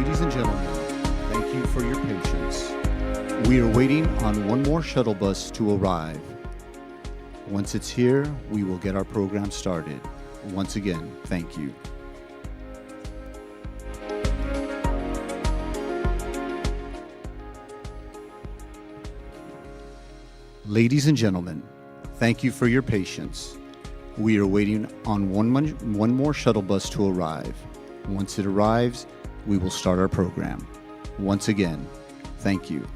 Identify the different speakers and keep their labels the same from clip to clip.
Speaker 1: Ladies and gentlemen, thank you for your patience. We are waiting on one more shuttle bus to arrive. Once it's here, we will get our program started. Once again, thank you. Ladies and gentlemen, thank you for your patience. We are waiting on one more shuttle bus to arrive. Once it arrives, we will start our program. Once again, thank you.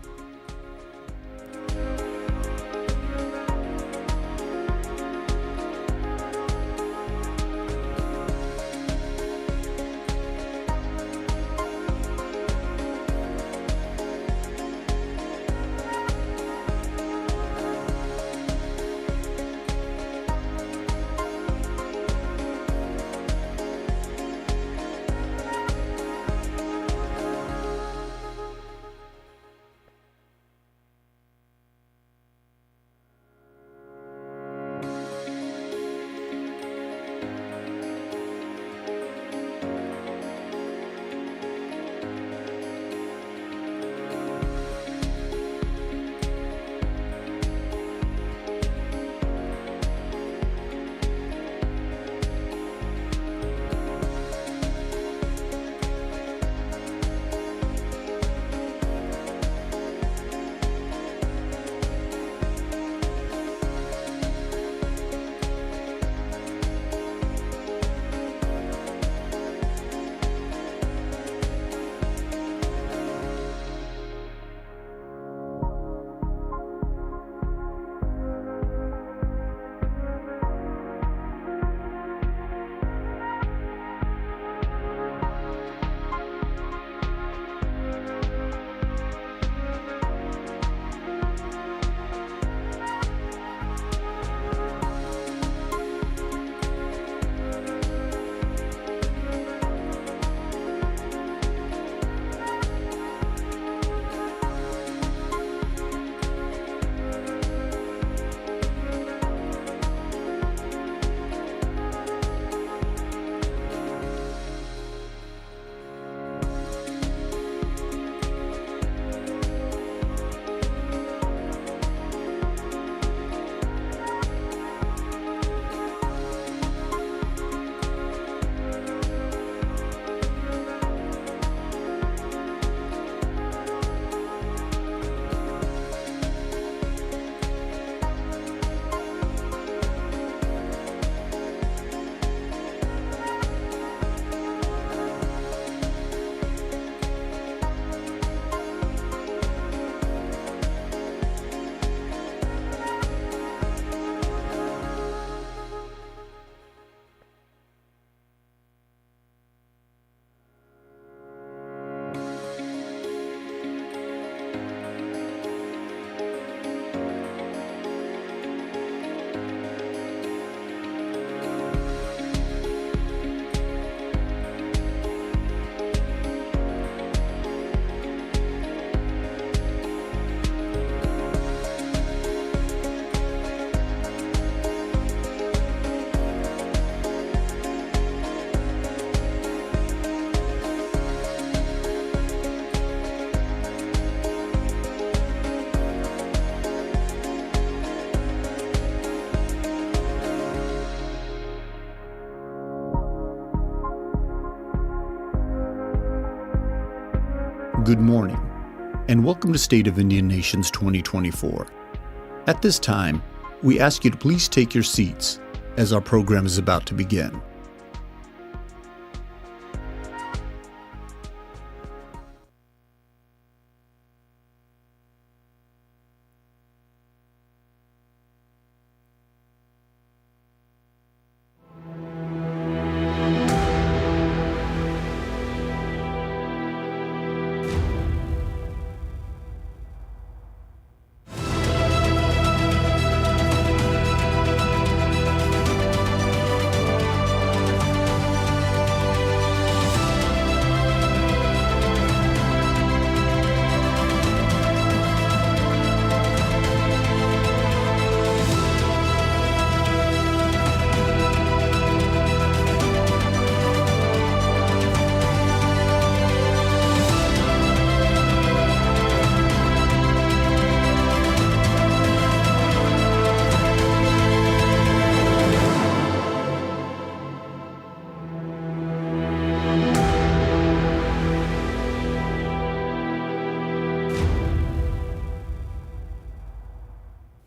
Speaker 1: Good morning, and welcome to State of Indian Nations 2024. At this time, we ask you to please take your seats as our program is about to begin.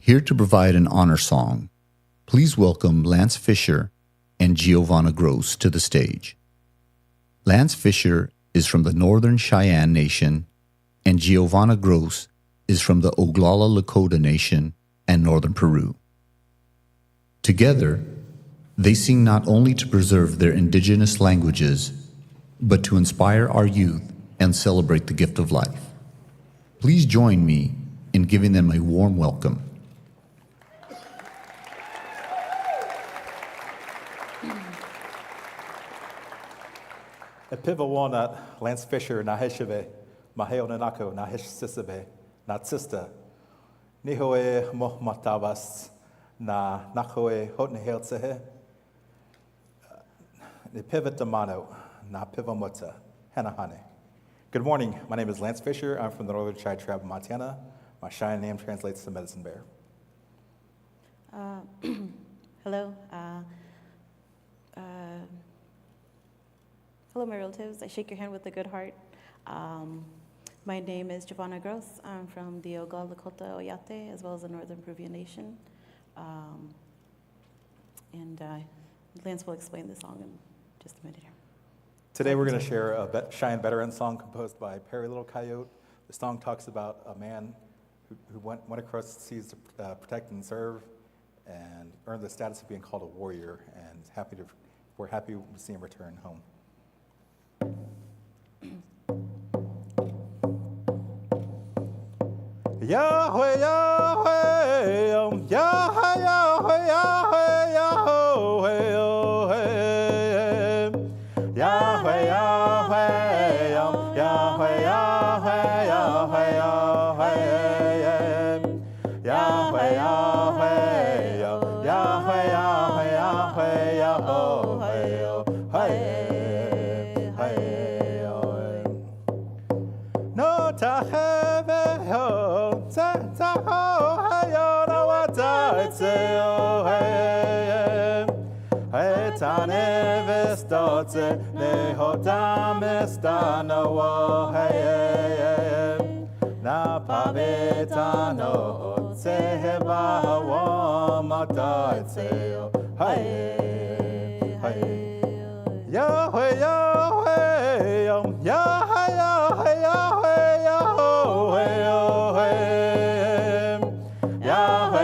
Speaker 1: Here to provide an honor song, please welcome Lance Fisher and Giovanna Gross to the stage. Lance Fisher is from the Northern Cheyenne Nation, and Giovanna Gross is from the Oglala Lakota Nation and Northern Peru. Together, they sing not only to preserve their indigenous languages, but to inspire our youth and celebrate the gift of life. Please join me in giving them a warm welcome.
Speaker 2: Epiva walnut, Lance Fisher, Naheshave, Maheo Nanako, Nahesh Sisabe, Natsista, Nihoe Mohmatavas, Na Nakoe Hotneheltsehe, Epiva Damano, Na Pivamota, Hanahane. Good morning, my name is Lance Fisher. I'm from the Northern Cheyenne Tribe of Montana. My Cheyenne name translates to Medicine Bear.
Speaker 3: Hello. Hello, my relatives. I shake your hand with a good heart. My name is Giovanna Gross. I'm from the Oglala Lakota Oyate, as well as the Northern Peruvian Nation. Lance will explain the song in just a minute here.
Speaker 2: Today we're going to share a Cheyenne veteran song composed by Perry Little Coyote. The song talks about a man who went across the seas to protect and serve and earned the status of being called a warrior, and we're happy to see him return home. Yahweh, Yahweh, Yahweh, Yahweh, Yahweh, Yahweh, Yahweh, Yahweh, Yahweh, Yahweh, Yahweh, Yahweh, no taheve ho ta ho hayo na wata tse o he tane vestote ne ho tamesta no wo he na paveta no tse ba wo mata tse o Yahweh, Yahweh, Yahweh, Yahweh, Yahweh, Yahweh, Yahweh,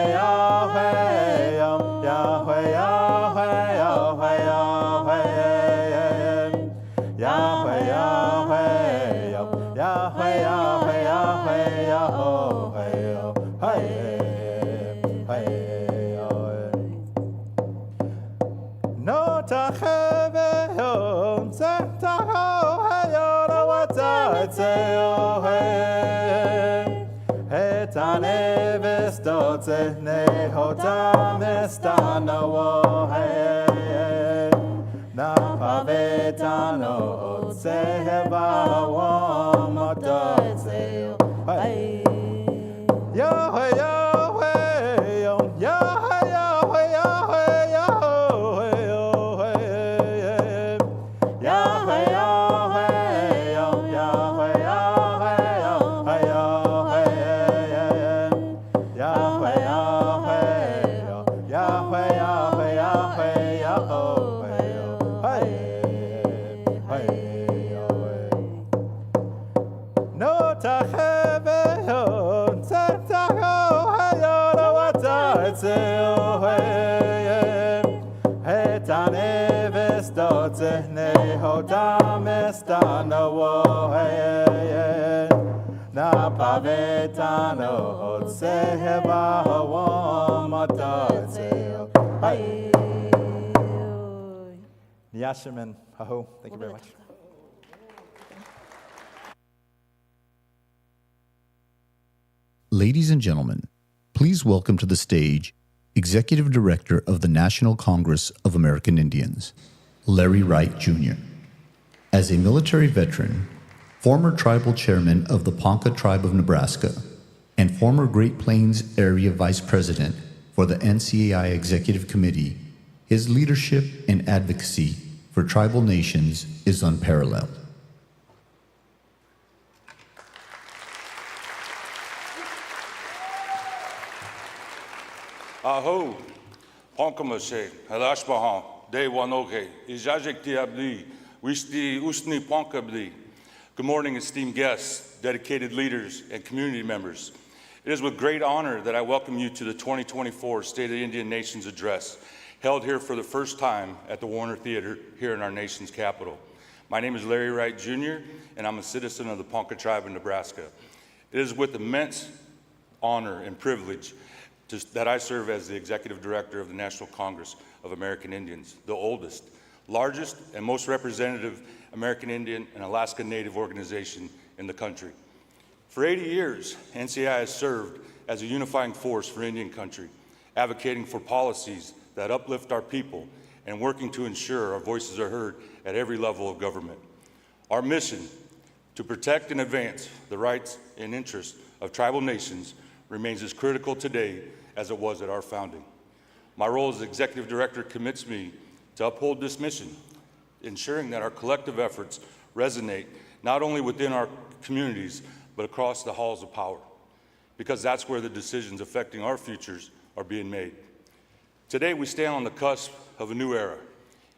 Speaker 2: Yahweh, Yahweh, Yahweh, Yahweh, no taheve ho ta ho hayo na wata tse o he tane vestote ne ho ta mesta no wo he na paveta no tse ba wo mata tse o Yahweh, Yahweh, Yahweh, Yahweh, Yahweh, no taheve ho ta ho hayo na wata tse o he tane vestote ne ho ta mesta no wo he na paveta no tse ba wo mata tse o Nyashiman Haho, thank you very much.
Speaker 1: Ladies and gentlemen, please welcome to the stage Executive Director of the National Congress of American Indians, Larry Wright, Jr. As a military veteran, former tribal chairman of the Ponca Tribe of Nebraska, and former Great Plains Area Vice President for the NCAI Executive Committee, his leadership and advocacy for tribal nations is unparalleled.
Speaker 4: Aho, Ponkamase, Halashbahan, De Wanoke, Ijajek Diabli, Wishti Usni Ponkabli. Good morning, esteemed guests, dedicated leaders, and community members. It is with great honor that I welcome you to the 2024 State of the Indian Nations Address, held here for the first time at the Warner Theater here in our nation's capital. My name is Larry Wright Jr., and I'm a citizen of the Ponca Tribe in Nebraska. It is with immense honor and privilege that I serve as the Executive Director of the National Congress of American Indians, the oldest, largest, and most representative American Indian and Alaska Native organization in the country. For 80 years, NCI has served as a unifying force for Indian country, advocating for policies that uplift our people and working to ensure our voices are heard at every level of government. Our mission to protect and advance the rights and interests of tribal nations remains as critical today as it was at our founding. My role as Executive Director commits me to uphold this mission, ensuring that our collective efforts resonate not only within our communities, but across the halls of power, because that's where the decisions affecting our futures are being made. Today, we stand on the cusp of a new era.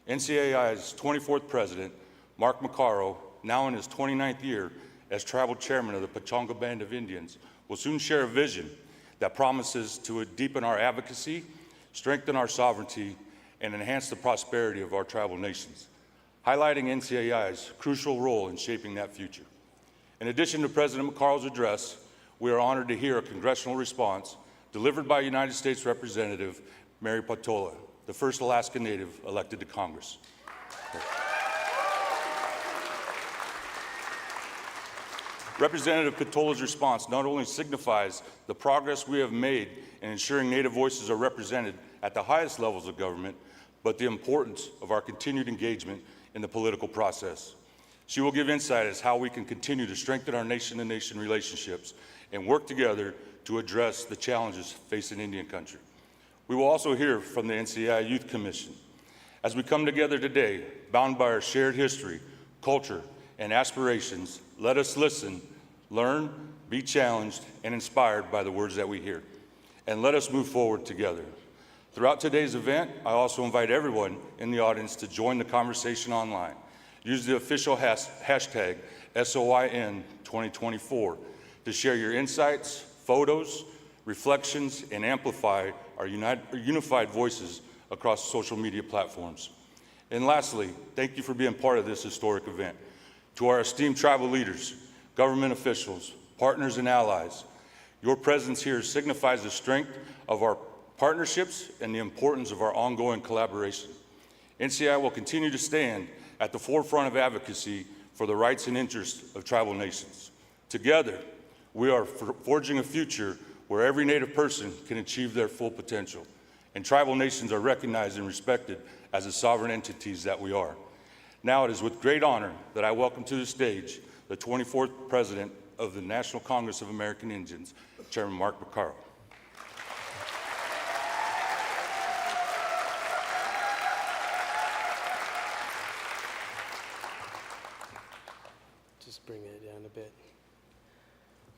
Speaker 4: NCAI's 24th president, Mark McCarrow, now in his 29th year as tribal chairman of the Pechanga Band of Indians, will soon share a vision that promises to deepen our advocacy, strengthen our sovereignty, and enhance the prosperity of our tribal nations, highlighting NCAI's crucial role in shaping that future. In addition to President McCarroll's address, we are honored to hear a congressional response delivered by United States Representative Mary Patola, the first Alaska Native elected to Congress. Representative Patola's response not only signifies the progress we have made in ensuring Native voices are represented at the highest levels of government, but the importance of our continued engagement in the political process. She will give insight as how we can continue to strengthen our nation-to-nation relationships and work together to address the challenges facing Indian country. We will also hear from the NCI Youth Commission. As we come together today, bound by our shared history, culture, and aspirations, let us listen, learn, be challenged, and inspired by the words that we hear. And let us move forward together. Throughout today's event, I also invite everyone in the audience to join the conversation online. Use the official hashtag SOIN2024 to share your insights, photos, reflections, and amplify our unified voices across social media platforms. And lastly, thank you for being part of this historic event. To our esteemed tribal leaders, government officials, partners, and allies, your presence here signifies the strength of our partnerships and the importance of our ongoing collaboration. NCI will continue to stand at the forefront of advocacy for the rights and interests of tribal nations. Together, we are forging a future where every Native person can achieve their full potential, and tribal nations are recognized and respected as the sovereign entities that we are. Now it is with great honor that I welcome to the stage the 24th President of the National Congress of American Indians, Chairman Mark McCarroll.
Speaker 5: Just bring it down a bit.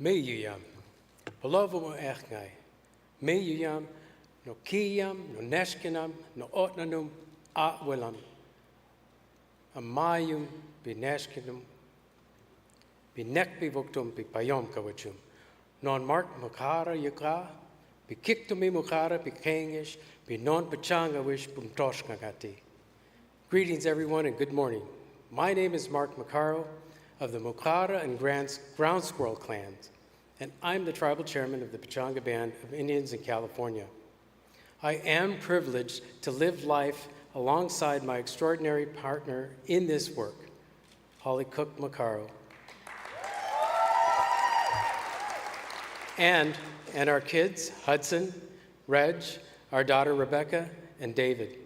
Speaker 5: Meyuyam, Palovo Echnai, Meyuyam, no Kiyam, no Neshkinam, no Otnanum, Atwilam, Amayum, be Neshkinum, be Nekbi Voktum, be Payom Kawachum, non Mark Makara Yuka, be Kiktumi Mukara, be Kangish, be non Pachanga Wish, Bum Toshkagati. Greetings, everyone, and good morning. My name is Mark McCarroll of the Mokara and Ground Squirrel clans, and I'm the tribal chairman of the Pechanga Band of Indians in California. I am privileged to live life alongside my extraordinary partner in this work, Holly Cook McCarroll, and our kids, Hudson, Reg, our daughter Rebecca, and David.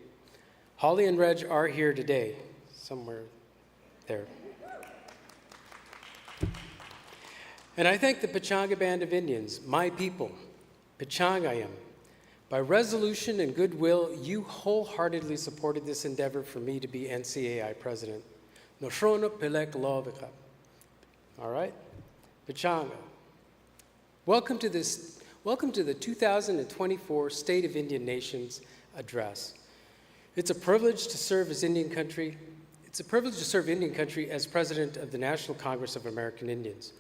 Speaker 5: Holly and Reg are here today, somewhere there. And I thank the Pechanga Band of Indians, my people, Pechangayam. By resolution and goodwill, you wholeheartedly supported this endeavor for me to be NCAI president. Noshrona Pilek Lovika. All right? Pechanga. Welcome to this Welcome to the 2024 State of Indian Nations Address. It's a privilege to serve as Indian country. It's a privilege to serve Indian country as President of the National Congress of American Indians.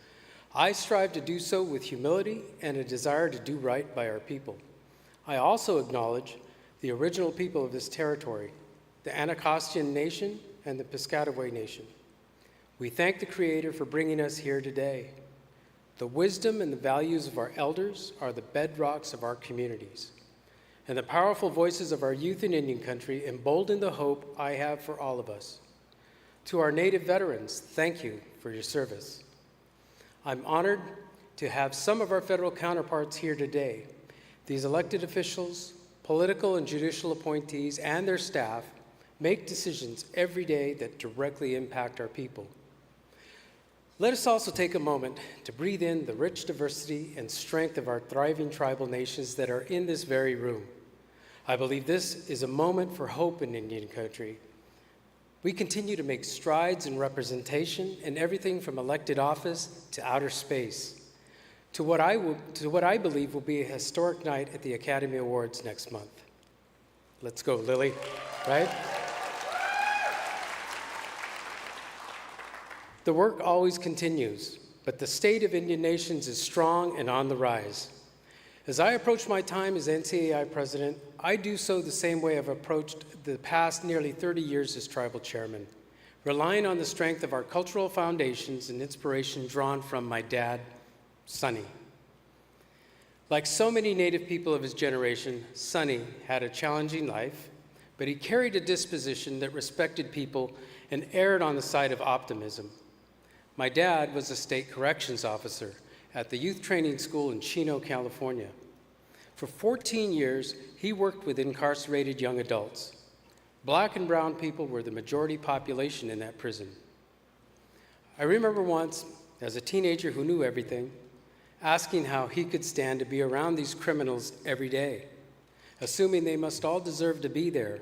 Speaker 5: I strive to do so with humility and a desire to do right by our people. I also acknowledge the original people of this territory, the Anacostan Nation and the Piscataway Nation. We thank the Creator for bringing us here today. The wisdom and the values of our elders are the bedrocks of our communities. And the powerful voices of our youth in Indian country embolden the hope I have for all of us. To our Native veterans, thank you for your service. I'm honored to have some of our federal counterparts here today. These elected officials, political and judicial appointees, and their staff make decisions every day that directly impact our people. Let us also take a moment to breathe in the rich diversity and strength of our thriving tribal nations that are in this very room. I believe this is a moment for hope in Indian country. We continue to make strides in representation in everything from elected office to outer space, to what I believe will be a historic night at the Academy Awards next month. Let's go, Lily, right? The work always continues, but the state of Indian Nations is strong and on the rise. As I approach my time as NCAI president, I do so the same way I've approached the past nearly 30 years as tribal chairman, relying on the strength of our cultural foundations and inspiration drawn from my dad, Sonny. Like so many Native people of his generation, Sonny had a challenging life, but he carried a disposition that respected people and erred on the side of optimism. My dad was a state corrections officer at the youth training school in Chino, California. For 14 years, he worked with incarcerated young adults. Black and brown people were the majority population in that prison. I remember once, as a teenager who knew everything, asking how he could stand to be around these criminals every day, assuming they must all deserve to be there.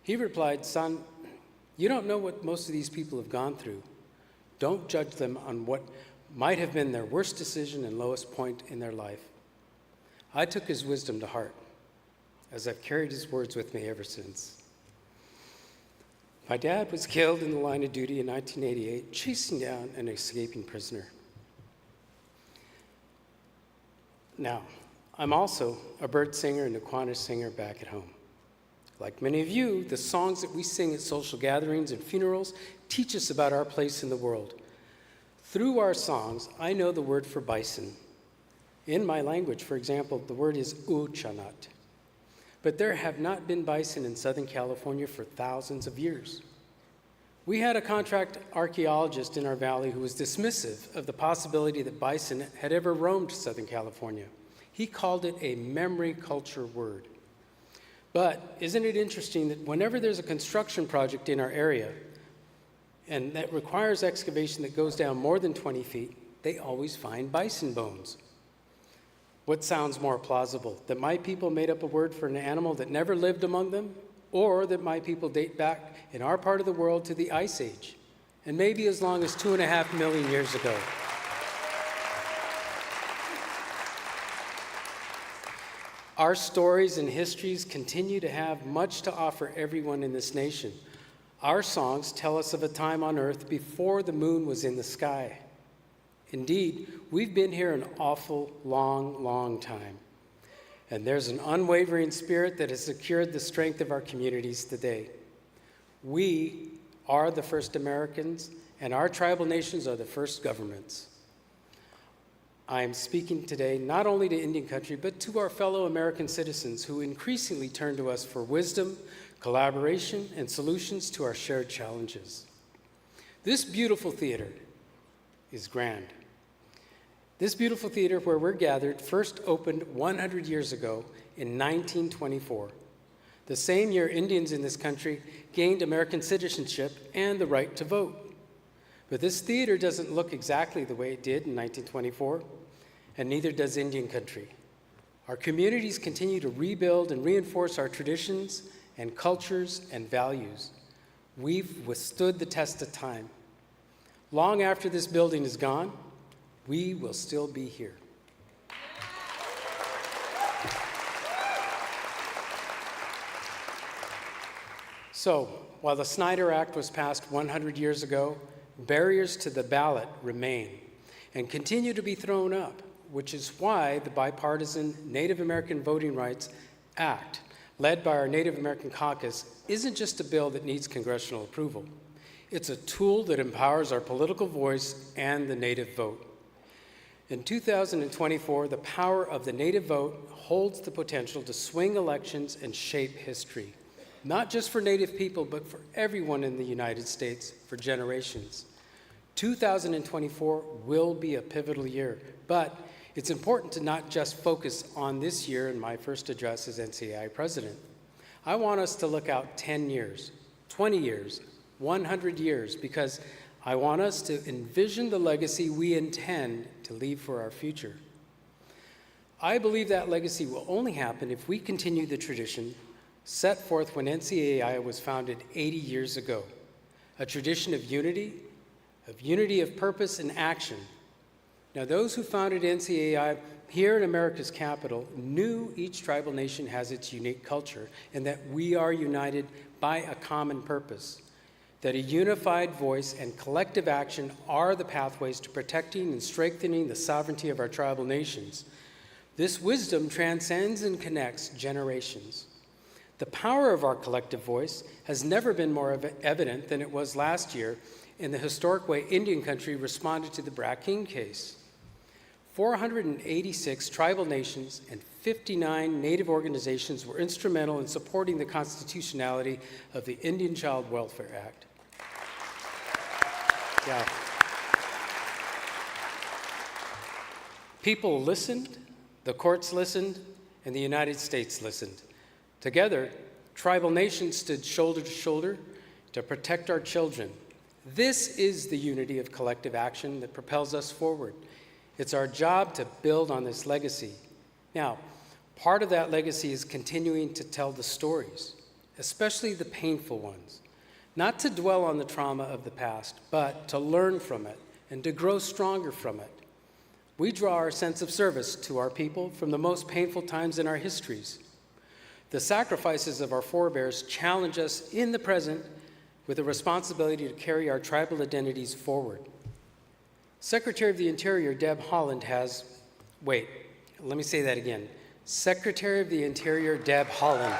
Speaker 5: He replied, "Son, you don't know what most of these people have gone through. Don't judge them on what might have been their worst decision and lowest point in their life." I took his wisdom to heart, as I've carried his words with me ever since. My dad was killed in the line of duty in 1988, chasing down an escaping prisoner. Now, I'm also a bird singer and a Quanah singer back at home. Like many of you, the songs that we sing at social gatherings and funerals teach us about our place in the world. Through our songs, I know the word for bison. In my language, for example, the word is uchanat. But there have not been bison in Southern California for thousands of years. We had a contract archaeologist in our valley who was dismissive of the possibility that bison had ever roamed Southern California. He called it a memory culture word. But isn't it interesting that whenever there's a construction project in our area, and that requires excavation that goes down more than 20 feet, they always find bison bones. What sounds more plausible? That my people made up a word for an animal that never lived among them, or that my people date back in our part of the world to the Ice Age, and maybe as long as 2.5 million years ago. Our stories and histories continue to have much to offer everyone in this nation. Our songs tell us of a time on Earth before the moon was in the sky. Indeed, we've been here an awful long, long time. And there's an unwavering spirit that has secured the strength of our communities today. We are the first Americans, and our tribal nations are the first governments. I am speaking today not only to Indian country, but to our fellow American citizens who increasingly turn to us for wisdom, collaboration, and solutions to our shared challenges. This beautiful theater is grand. This beautiful theater where we're gathered first opened 100 years ago in 1924, the same year Indians in this country gained American citizenship and the right to vote. But this theater doesn't look exactly the way it did in 1924, and neither does Indian country. Our communities continue to rebuild and reinforce our traditions and cultures and values. We've withstood the test of time. Long after this building is gone, we will still be here. So, while the Snyder Act was passed 100 years ago, barriers to the ballot remain and continue to be thrown up, which is why the bipartisan Native American Voting Rights Act, led by our Native American caucus, isn't just a bill that needs congressional approval. It's a tool that empowers our political voice and the Native vote. In 2024, the power of the Native vote holds the potential to swing elections and shape history, not just for Native people, but for everyone in the United States for generations. 2024 will be a pivotal year, but it's important to not just focus on this year in my first address as NCAI president. I want us to look out 10 years, 20 years, 100 years, because I want us to envision the legacy we intend to leave for our future. I believe that legacy will only happen if we continue the tradition set forth when NCAI was founded 80 years ago, a tradition of unity of purpose and action. Now, those who founded NCAI here in America's capital knew each tribal nation has its unique culture and that we are united by a common purpose, that a unified voice and collective action are the pathways to protecting and strengthening the sovereignty of our tribal nations. This wisdom transcends and connects generations. The power of our collective voice has never been more evident than it was last year in the historic way Indian country responded to the Brackeen case. 486 tribal nations and 59 Native organizations were instrumental in supporting the constitutionality of the Indian Child Welfare Act. Yeah. People listened, the courts listened, and the United States listened. Together, tribal nations stood shoulder to shoulder to protect our children. This is the unity of collective action that propels us forward. It's our job to build on this legacy. Now, part of that legacy is continuing to tell the stories, especially the painful ones. Not to dwell on the trauma of the past, but to learn from it and to grow stronger from it. We draw our sense of service to our people from the most painful times in our histories. The sacrifices of our forebears challenge us in the present with a responsibility to carry our tribal identities forward. Secretary of the Interior Deb Haaland has, wait, let me say that again. Secretary of the Interior Deb Haaland.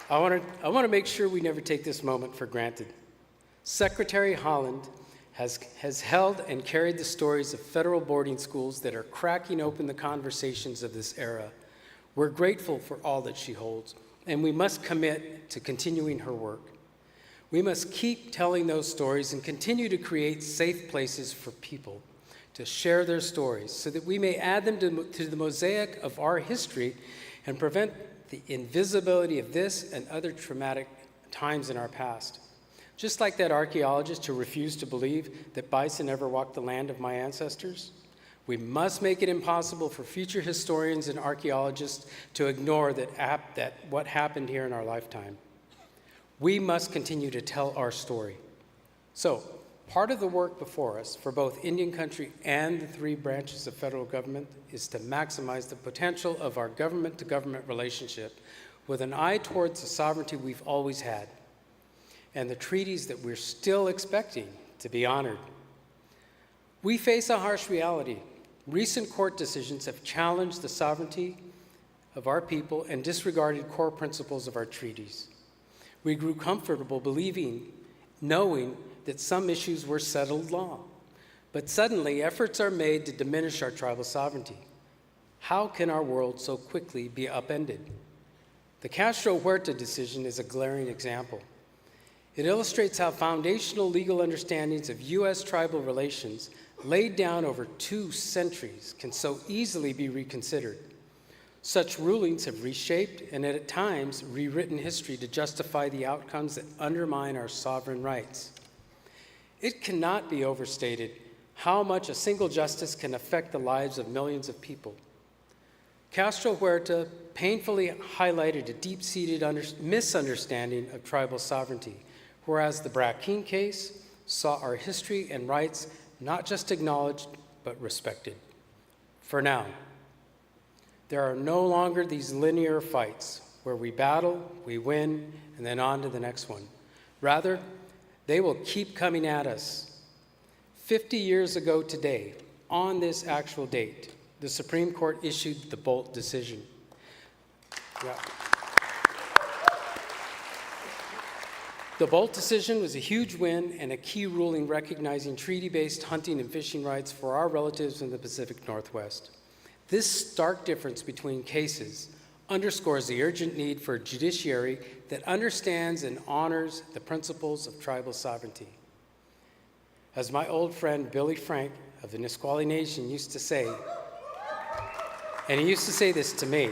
Speaker 5: I want to make sure we never take this moment for granted. Secretary Haaland has held and carried the stories of federal boarding schools that are cracking open the conversations of this era. We're grateful for all that she holds, and we must commit to continuing her work. We must keep telling those stories and continue to create safe places for people to share their stories so that we may add them to the mosaic of our history and prevent the invisibility of this and other traumatic times in our past. Just like that archaeologist who refused to believe that bison ever walked the land of my ancestors, we must make it impossible for future historians and archaeologists to ignore that what happened here in our lifetime. We must continue to tell our story. So, part of the work before us for both Indian country and the three branches of federal government is to maximize the potential of our government-to-government relationship with an eye towards the sovereignty we've always had and the treaties that we're still expecting to be honored. We face a harsh reality. Recent court decisions have challenged the sovereignty of our people and disregarded core principles of our treaties. We grew comfortable knowing that some issues were settled law, but suddenly efforts are made to diminish our tribal sovereignty. How can our world so quickly be upended? The Castro Huerta decision is a glaring example. It illustrates how foundational legal understandings of U.S. tribal relations laid down over 2 centuries can so easily be reconsidered. Such rulings have reshaped and at times rewritten history to justify the outcomes that undermine our sovereign rights. It cannot be overstated how much a single justice can affect the lives of millions of people. Castro Huerta painfully highlighted a deep-seated misunderstanding of tribal sovereignty, whereas the Brackeen case saw our history and rights not just acknowledged, but respected. For now, There are no longer these linear fights where we battle, we win, and then on to the next one. Rather, they will keep coming at us. 50 years ago today, on this actual date, the Supreme Court issued the Bolt decision. Yeah. The Bolt decision was a huge win and a key ruling recognizing treaty-based hunting and fishing rights for our relatives in the Pacific Northwest. This stark difference between cases underscores the urgent need for a judiciary that understands and honors the principles of tribal sovereignty. As my old friend Billy Frank of the Nisqually Nation used to say, and he used to say this to me,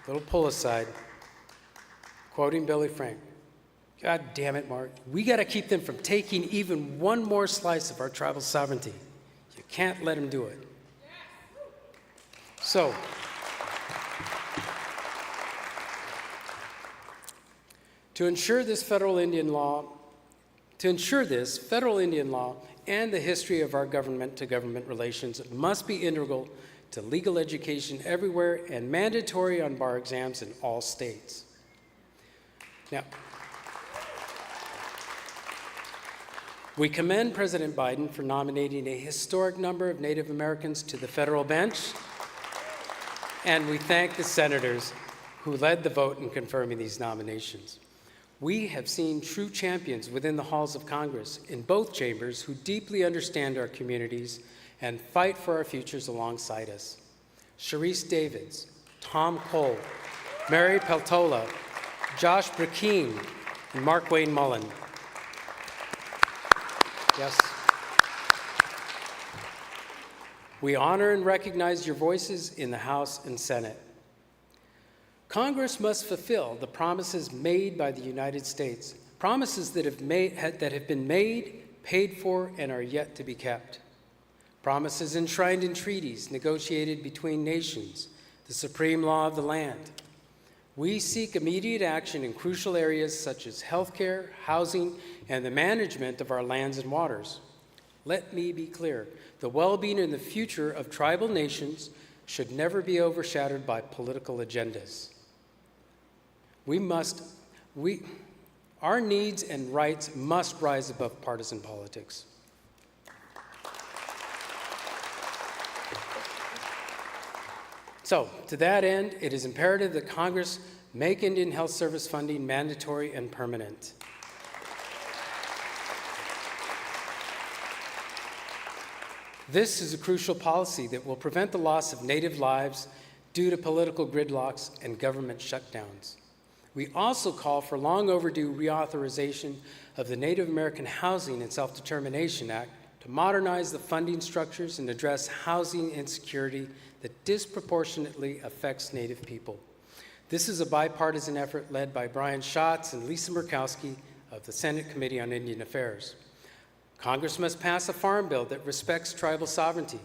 Speaker 5: little pull aside, quoting Billy Frank, "God damn it, Mark, we got to keep them from taking even one more slice of our tribal sovereignty. You can't let them do it." So, to ensure this, federal Indian law and the history of our government-to-government relations must be integral to legal education everywhere and mandatory on bar exams in all states. Now, we commend President Biden for nominating a historic number of Native Americans to the federal bench, and we thank the senators who led the vote in confirming these nominations. We have seen true champions within the halls of Congress in both chambers who deeply understand our communities and fight for our futures alongside us. Sharice Davids, Tom Cole, Mary Peltola, Josh Brakeen, and Mark Wayne Mullen. Yes. We honor and recognize your voices in the House and Senate. Congress must fulfill the promises made by the United States, promises that have been made, paid for, and are yet to be kept. Promises enshrined in treaties negotiated between nations, the supreme law of the land. We seek immediate action in crucial areas such as healthcare, housing, and the management of our lands and waters. Let me be clear, the well-being and the future of tribal nations should never be overshadowed by political agendas. Our needs and rights must rise above partisan politics. So, to that end, it is imperative that Congress make Indian Health Service funding mandatory and permanent. This is a crucial policy that will prevent the loss of Native lives due to political gridlocks and government shutdowns. We also call for long overdue reauthorization of the Native American Housing and Self-Determination Act to modernize the funding structures and address housing insecurity that disproportionately affects Native people. This is a bipartisan effort led by Brian Schatz and Lisa Murkowski of the Senate Committee on Indian Affairs. Congress must pass a farm bill that respects tribal sovereignty.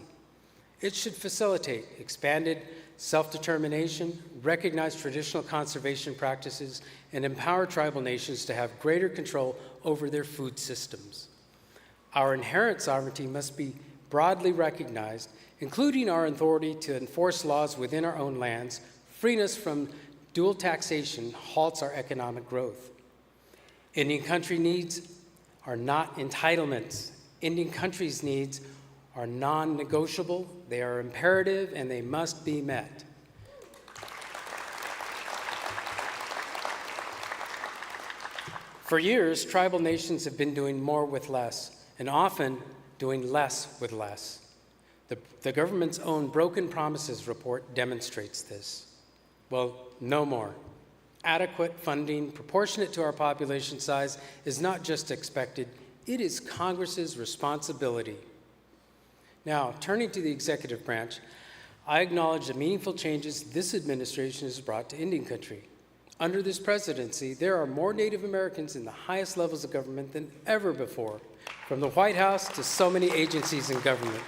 Speaker 5: It should facilitate expanded self-determination, recognize traditional conservation practices, and empower tribal nations to have greater control over their food systems. Our inherent sovereignty must be broadly recognized, including our authority to enforce laws within our own lands. Freeing us from dual taxation halts our economic growth. Indian country needs are not entitlements. Indian country's needs are non-negotiable, they are imperative, and they must be met. For years, tribal nations have been doing more with less, and often doing less with less. The government's own Broken Promises report demonstrates this. Well, no more. Adequate funding proportionate to our population size is not just expected, it is Congress's responsibility. Now, turning to the executive branch, I acknowledge the meaningful changes this administration has brought to Indian country. Under this presidency, there are more Native Americans in the highest levels of government than ever before, from the White House to so many agencies in government.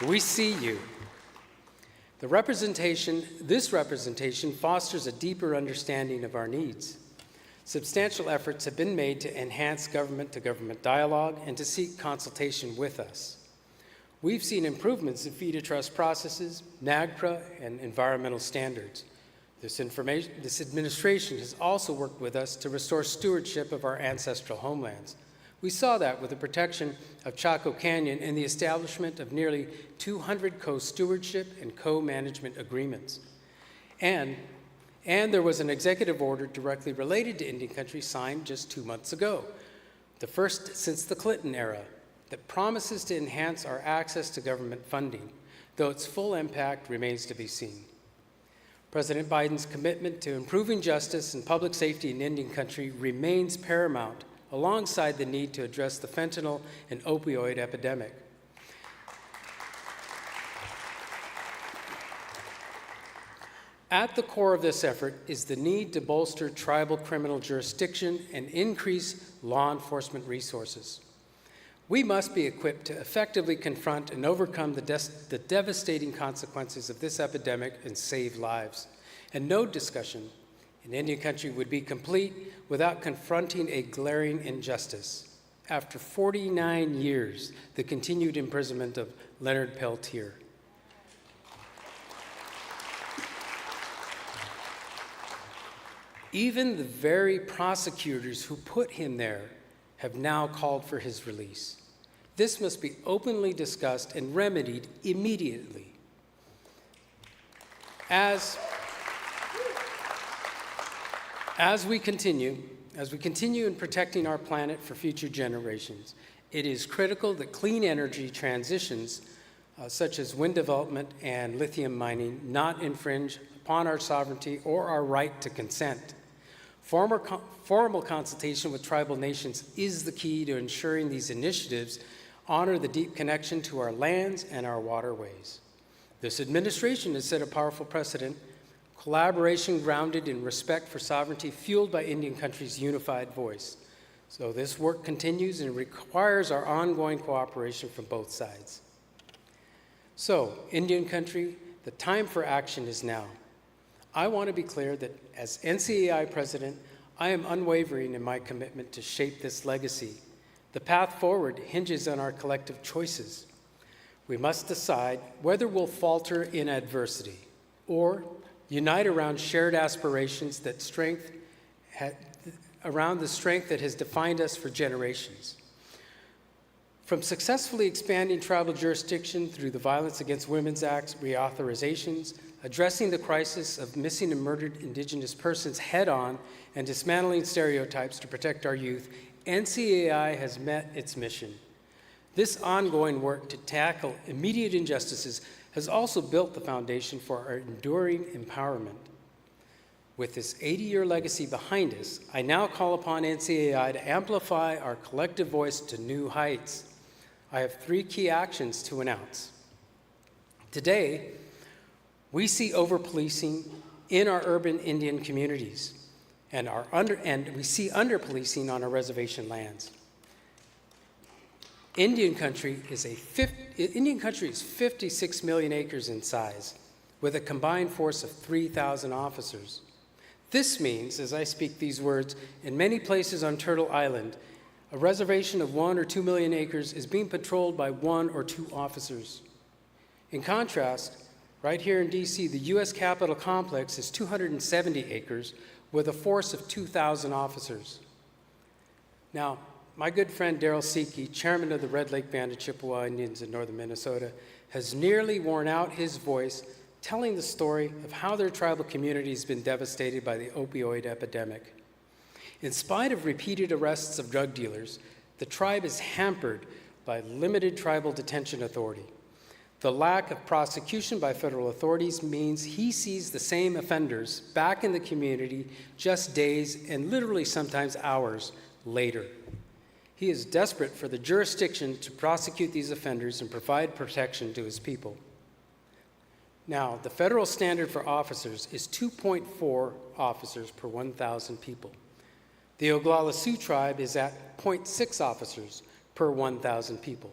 Speaker 5: We see you. This representation fosters a deeper understanding of our needs. Substantial efforts have been made to enhance government-to-government dialogue and to seek consultation with us. We've seen improvements in fee to trust processes, NAGPRA, and environmental standards. This administration has also worked with us to restore stewardship of our ancestral homelands. We saw that with the protection of Chaco Canyon and the establishment of nearly 200 co-stewardship and co-management agreements. And there was an executive order directly related to Indian Country signed just 2 months ago, the first since the Clinton era, that promises to enhance our access to government funding, though its full impact remains to be seen. President Biden's commitment to improving justice and public safety in Indian Country remains paramount, alongside the need to address the fentanyl and opioid epidemic. At the core of this effort is the need to bolster tribal criminal jurisdiction and increase law enforcement resources. We must be equipped to effectively confront and overcome the devastating consequences of this epidemic and save lives. And no discussion in Indian Country would be complete without confronting a glaring injustice. After 49 years, the continued imprisonment of Leonard Peltier. Even the very prosecutors who put him there have now called for his release. This must be openly discussed and remedied immediately. As we continue in protecting our planet for future generations, it is critical that clean energy transitions, such as wind development and lithium mining, not infringe upon our sovereignty or our right to consent. Formal consultation with tribal nations is the key to ensuring these initiatives honor the deep connection to our lands and our waterways. This administration has set a powerful precedent, collaboration grounded in respect for sovereignty, fueled by Indian Country's unified voice. So this work continues and requires our ongoing cooperation from both sides. So, Indian Country, the time for action is now. I want to be clear that as NCAI president, I am unwavering in my commitment to shape this legacy. The path forward hinges on our collective choices. We must decide whether we'll falter in adversity or unite around shared aspirations around the strength that has defined us for generations. From successfully expanding tribal jurisdiction through the Violence Against Women's Act reauthorizations, addressing the crisis of missing and murdered Indigenous persons head-on, and dismantling stereotypes to protect our youth, NCAI has met its mission. This ongoing work to tackle immediate injustices has also built the foundation for our enduring empowerment. With this 80-year legacy behind us, I now call upon NCAI to amplify our collective voice to new heights. I have 3 key actions to announce. Today, we see over-policing in our urban Indian communities, and we see under-policing on our reservation lands. Indian Country is 56 million acres in size, with a combined force of 3,000 officers. This means, as I speak these words, in many places on Turtle Island, a reservation of 1 or 2 million acres is being patrolled by 1 or 2 officers. In contrast, right here in DC, the U.S. Capitol Complex is 270 acres with a force of 2,000 officers. Now, my good friend Darrell Seeke, chairman of the Red Lake Band of Chippewa Indians in northern Minnesota, has nearly worn out his voice telling the story of how their tribal community has been devastated by the opioid epidemic. In spite of repeated arrests of drug dealers, the tribe is hampered by limited tribal detention authority. The lack of prosecution by federal authorities means he sees the same offenders back in the community just days and literally sometimes hours later. He is desperate for the jurisdiction to prosecute these offenders and provide protection to his people. Now, the federal standard for officers is 2.4 officers per 1,000 people. The Oglala Sioux tribe is at 0.6 officers per 1,000 people.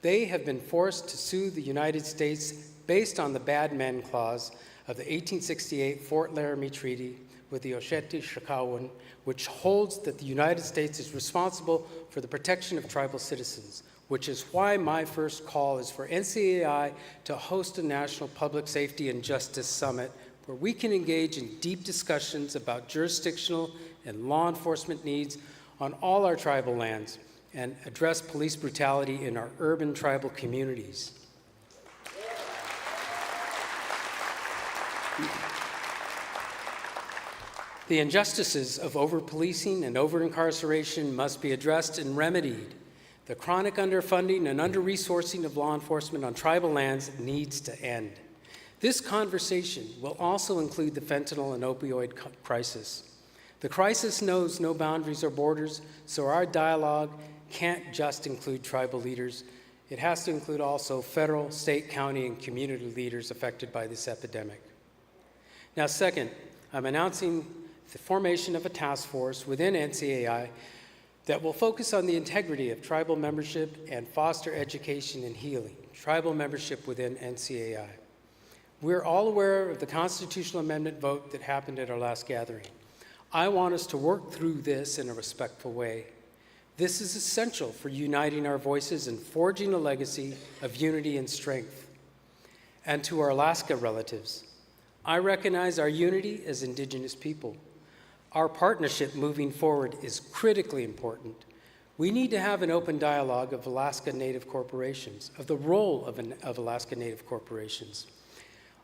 Speaker 5: They have been forced to sue the United States based on the Bad Men Clause of the 1868 Fort Laramie Treaty with the Oceti-Sakowin, which holds that the United States is responsible for the protection of tribal citizens, which is why my first call is for NCAI to host a National Public Safety and Justice Summit where we can engage in deep discussions about jurisdictional and law enforcement needs on all our tribal lands and address police brutality in our urban tribal communities. The injustices of over-policing and over-incarceration must be addressed and remedied. The chronic underfunding and under-resourcing of law enforcement on tribal lands needs to end. This conversation will also include the fentanyl and opioid crisis. The crisis knows no boundaries or borders, so our dialogue can't just include tribal leaders. It has to include also federal, state, county, and community leaders affected by this epidemic. Now, second, I'm announcing the formation of a task force within NCAI that will focus on the integrity of tribal membership and foster education and healing, tribal membership within NCAI. We're all aware of the constitutional amendment vote that happened at our last gathering. I want us to work through this in a respectful way. This is essential for uniting our voices and forging a legacy of unity and strength. And to our Alaska relatives, I recognize our unity as Indigenous people. Our partnership moving forward is critically important. We need to have an open dialogue of Alaska Native corporations, of the role of Alaska Native corporations,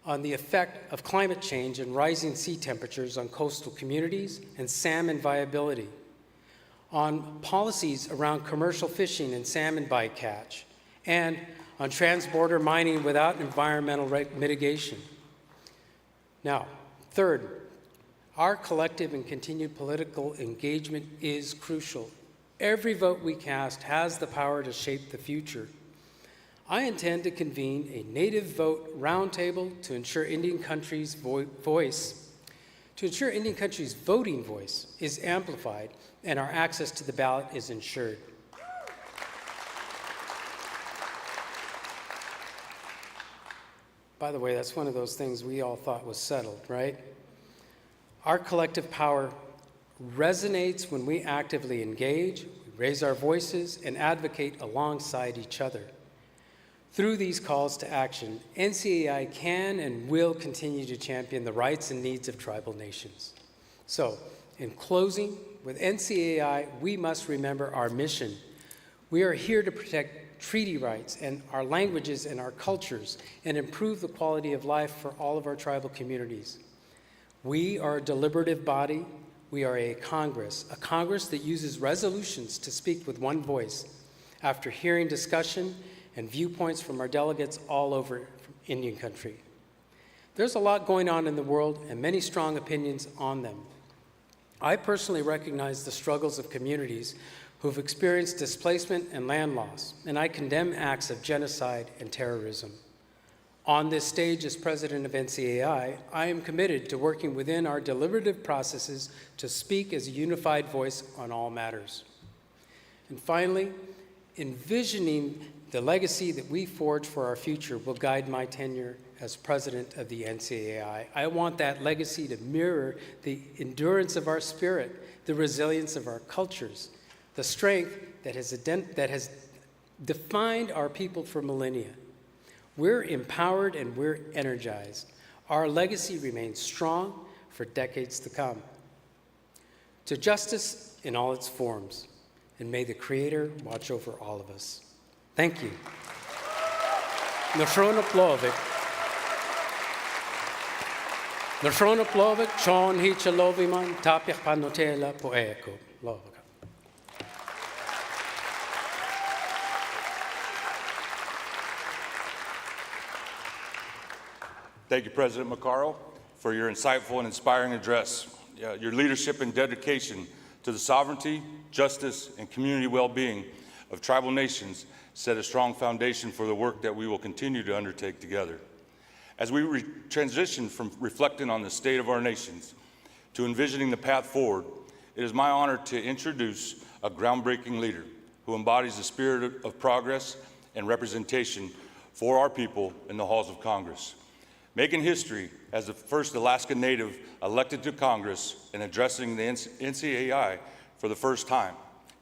Speaker 5: on the effect of climate change and rising sea temperatures on coastal communities and salmon viability, on policies around commercial fishing and salmon bycatch, and on transborder mining without environmental mitigation. Now, third, our collective and continued political engagement is crucial. Every vote we cast has the power to shape the future. I intend to convene a Native Vote Roundtable to ensure Indian Country's voting voice is amplified and our access to the ballot is ensured. By the way, that's one of those things we all thought was settled, right? Our collective power resonates when we actively engage, we raise our voices, and advocate alongside each other. Through these calls to action, NCAI can and will continue to champion the rights and needs of tribal nations. So, in closing, with NCAI, we must remember our mission. We are here to protect treaty rights and our languages and our cultures and improve the quality of life for all of our tribal communities. We are a deliberative body. We are a Congress that uses resolutions to speak with one voice after hearing discussion and viewpoints from our delegates all over Indian Country. There's a lot going on in the world and many strong opinions on them. I personally recognize the struggles of communities who've experienced displacement and land loss, and I condemn acts of genocide and terrorism. On this stage as president of NCAI, I am committed to working within our deliberative processes to speak as a unified voice on all matters. And finally, envisioning the legacy that we forge for our future will guide my tenure as president of the NCAI. I want that legacy to mirror the endurance of our spirit, the resilience of our cultures, the strength that has defined our people for millennia. We're empowered and we're energized. Our legacy remains strong for decades to come. To justice in all its forms, and may the Creator watch over all of us. Thank you. Nasrona Plovik, Chon Hicha Loviman, Tapia Panotela Poeko, Lovika.
Speaker 4: Thank you, President McCarl, for your insightful and inspiring address. Your leadership and dedication to the sovereignty, justice, and community well-being of tribal nations set a strong foundation for the work that we will continue to undertake together. As we transition from reflecting on the state of our nations to envisioning the path forward, it is my honor to introduce a groundbreaking leader who embodies the spirit of progress and representation for our people in the halls of Congress, making history as the first Alaska Native elected to Congress and addressing the NCAI for the first time.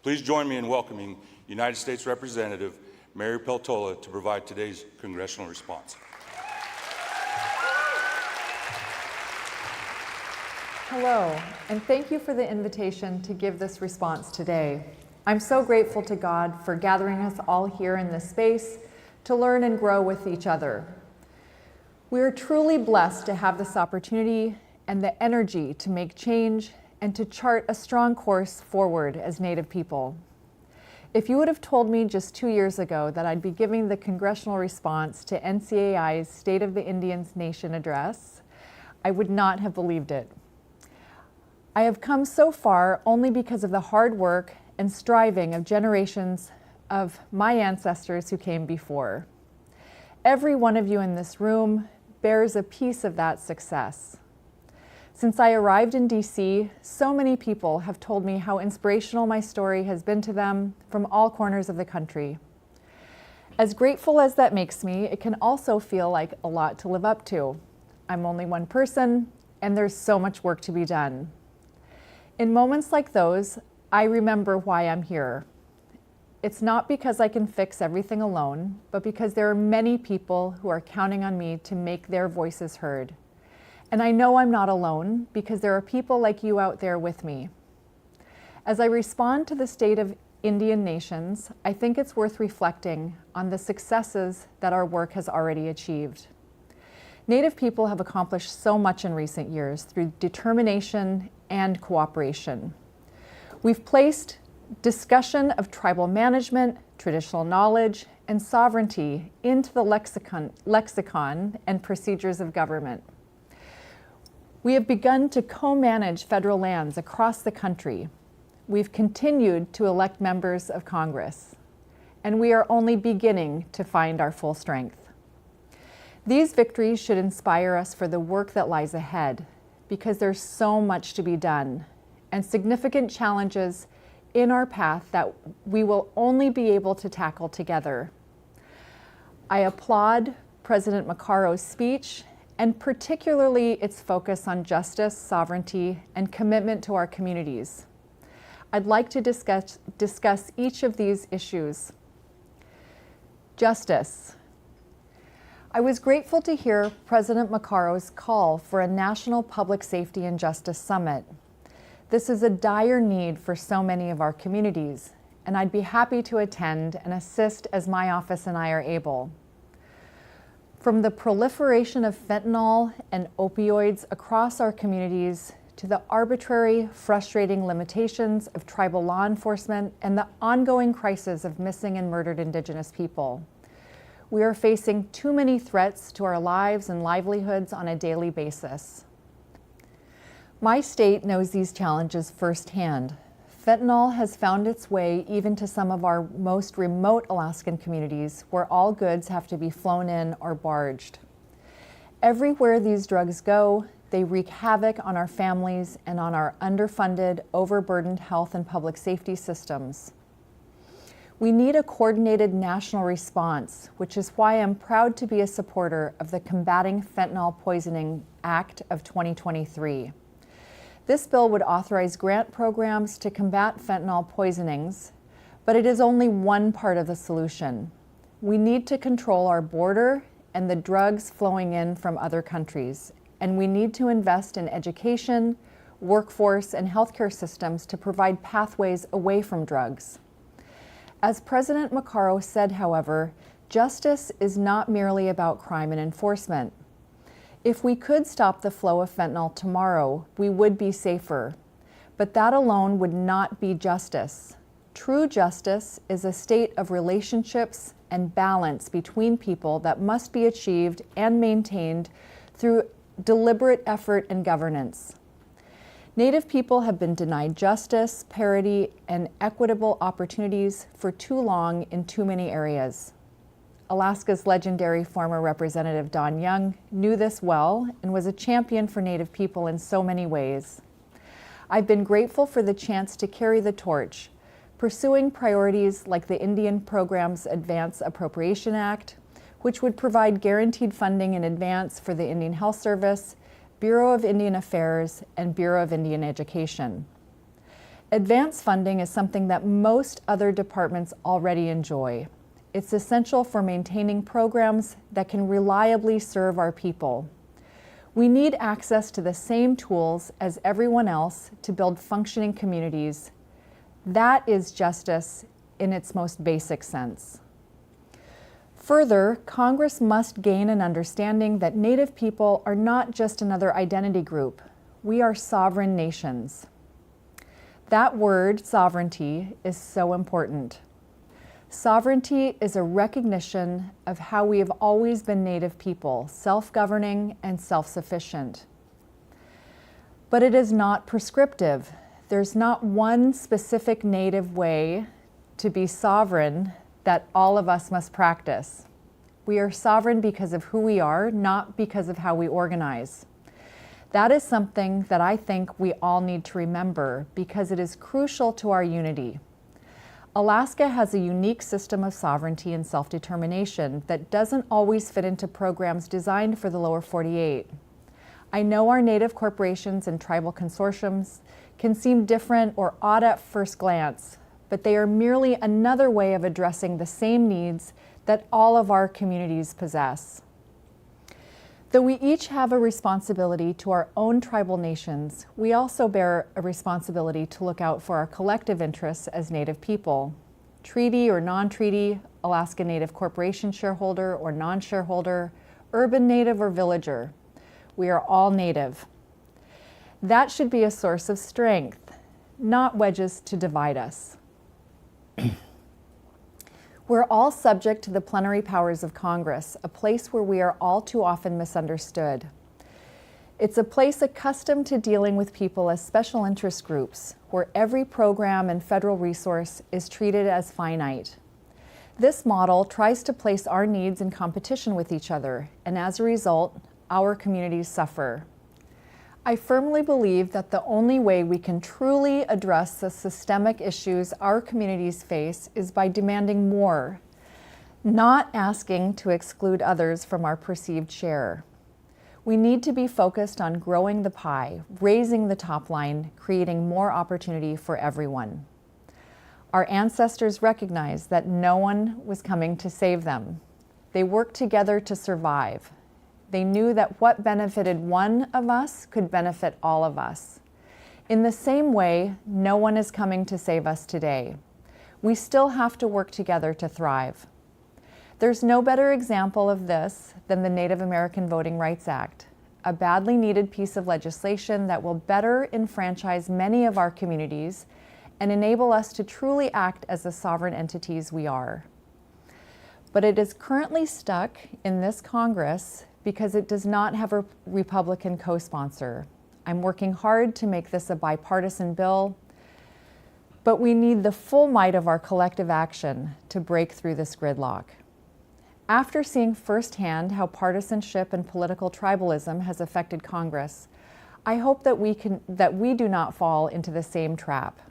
Speaker 4: Please join me in welcoming United States Representative Mayor Peltola, to provide today's congressional response.
Speaker 6: Hello, and thank you for the invitation to give this response today. I'm so grateful to God for gathering us all here in this space to learn and grow with each other. We are truly blessed to have this opportunity and the energy to make change and to chart a strong course forward as Native people. If you would have told me just 2 years ago that I'd be giving the congressional response to NCAI's State of the Indians Nation address, I would not have believed it. I have come so far only because of the hard work and striving of generations of my ancestors who came before. Every one of you in this room bears a piece of that success. Since I arrived in DC, so many people have told me how inspirational my story has been to them from all corners of the country. As grateful as that makes me, it can also feel like a lot to live up to. I'm only one person, and there's so much work to be done. In moments like those, I remember why I'm here. It's not because I can fix everything alone, but because there are many people who are counting on me to make their voices heard. And I know I'm not alone because there are people like you out there with me. As I respond to the state of Indian nations, I think it's worth reflecting on the successes that our work has already achieved. Native people have accomplished so much in recent years through determination and cooperation. We've placed discussion of tribal management, traditional knowledge, and sovereignty into the lexicon and procedures of government. We have begun to co-manage federal lands across the country. We've continued to elect members of Congress, and we are only beginning to find our full strength. These victories should inspire us for the work that lies ahead, because there's so much to be done and significant challenges in our path that we will only be able to tackle together. I applaud President Makaro's speech, and particularly its focus on justice, sovereignty, and commitment to our communities. I'd like to discuss each of these issues. Justice. I was grateful to hear President Makaro's call for a National Public Safety and Justice Summit. This is a dire need for so many of our communities, and I'd be happy to attend and assist as my office and I are able. From the proliferation of fentanyl and opioids across our communities to the arbitrary, frustrating limitations of tribal law enforcement and the ongoing crisis of missing and murdered Indigenous people. We are facing too many threats to our lives and livelihoods on a daily basis. My state knows these challenges firsthand. Fentanyl has found its way even to some of our most remote Alaskan communities where all goods have to be flown in or barged. Everywhere these drugs go, they wreak havoc on our families and on our underfunded, overburdened health and public safety systems. We need a coordinated national response, which is why I'm proud to be a supporter of the Combating Fentanyl Poisoning Act of 2023. This bill would authorize grant programs to combat fentanyl poisonings, but it is only one part of the solution. We need to control our border and the drugs flowing in from other countries, and we need to invest in education, workforce, and healthcare systems to provide pathways away from drugs. As President Makaro said, however, justice is not merely about crime and enforcement. If we could stop the flow of fentanyl tomorrow, we would be safer. But that alone would not be justice. True justice is a state of relationships and balance between people that must be achieved and maintained through deliberate effort and governance. Native people have been denied justice, parity, and equitable opportunities for too long in too many areas. Alaska's legendary former Representative Don Young knew this well and was a champion for Native people in so many ways. I've been grateful for the chance to carry the torch, pursuing priorities like the Indian Program's Advance Appropriation Act, which would provide guaranteed funding in advance for the Indian Health Service, Bureau of Indian Affairs, and Bureau of Indian Education. Advance funding is something that most other departments already enjoy, It's essential for maintaining programs that can reliably serve our people. We need access to the same tools as everyone else to build functioning communities. That is justice in its most basic sense. Further, Congress must gain an understanding that Native people are not just another identity group. We are sovereign nations. That word, sovereignty, is so important. Sovereignty is a recognition of how we have always been Native people, self-governing and self-sufficient. But it is not prescriptive. There's not one specific Native way to be sovereign that all of us must practice. We are sovereign because of who we are, not because of how we organize. That is something that I think we all need to remember because it is crucial to our unity. Alaska has a unique system of sovereignty and self-determination that doesn't always fit into programs designed for the lower 48. I know our Native corporations and tribal consortiums can seem different or odd at first glance, but they are merely another way of addressing the same needs that all of our communities possess. Though we each have a responsibility to our own tribal nations, we also bear a responsibility to look out for our collective interests as Native people. Treaty or non-treaty, Alaska Native Corporation shareholder or non-shareholder, urban Native or villager, we are all Native. That should be a source of strength, not wedges to divide us. We're all subject to the plenary powers of Congress, a place where we are all too often misunderstood. It's a place accustomed to dealing with people as special interest groups, where every program and federal resource is treated as finite. This model tries to place our needs in competition with each other, and as a result, our communities suffer. I firmly believe that the only way we can truly address the systemic issues our communities face is by demanding more, not asking to exclude others from our perceived share. We need to be focused on growing the pie, raising the top line, creating more opportunity for everyone. Our ancestors recognized that no one was coming to save them. They worked together to survive. They knew that what benefited one of us could benefit all of us. In the same way, no one is coming to save us today. We still have to work together to thrive. There's no better example of this than the Native American Voting Rights Act, a badly needed piece of legislation that will better enfranchise many of our communities and enable us to truly act as the sovereign entities we are. But it is currently stuck in this Congress because it does not have a Republican co-sponsor. I'm working hard to make this a bipartisan bill, but we need the full might of our collective action to break through this gridlock. After seeing firsthand how partisanship and political tribalism has affected Congress, I hope that we do not fall into the same trap.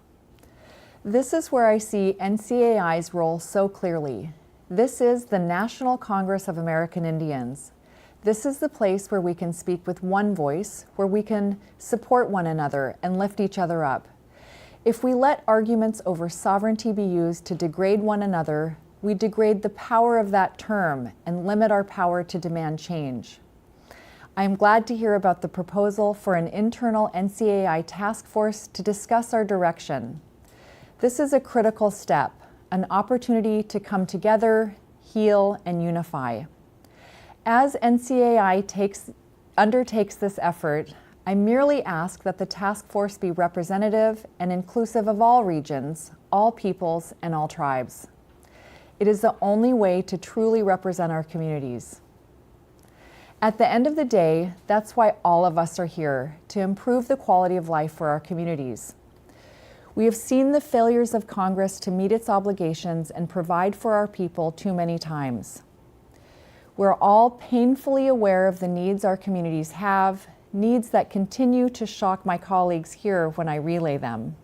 Speaker 6: This is where I see NCAI's role so clearly. This is the National Congress of American Indians. This is the place where we can speak with one voice, where we can support one another and lift each other up. If we let arguments over sovereignty be used to degrade one another, we degrade the power of that term and limit our power to demand change. I am glad to hear about the proposal for an internal NCAI task force to discuss our direction. This is a critical step, an opportunity to come together, heal, and unify. As NCAI undertakes this effort, I merely ask that the task force be representative and inclusive of all regions, all peoples, and all tribes. It is the only way to truly represent our communities. At the end of the day, that's why all of us are here, to improve the quality of life for our communities. We have seen the failures of Congress to meet its obligations and provide for our people too many times. We're all painfully aware of the needs our communities have, needs that continue to shock my colleagues here when I relay them.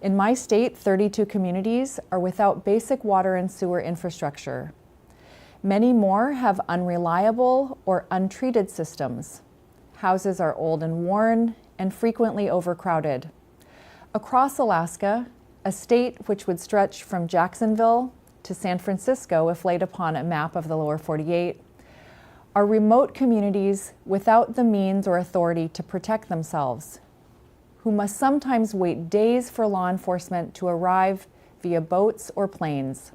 Speaker 6: In my state, 32 communities are without basic water and sewer infrastructure. Many more have unreliable or untreated systems. Houses are old and worn and frequently overcrowded. Across Alaska, a state which would stretch from Jacksonville to San Francisco if laid upon a map of the lower 48, are remote communities without the means or authority to protect themselves, who must sometimes wait days for law enforcement to arrive via boats or planes.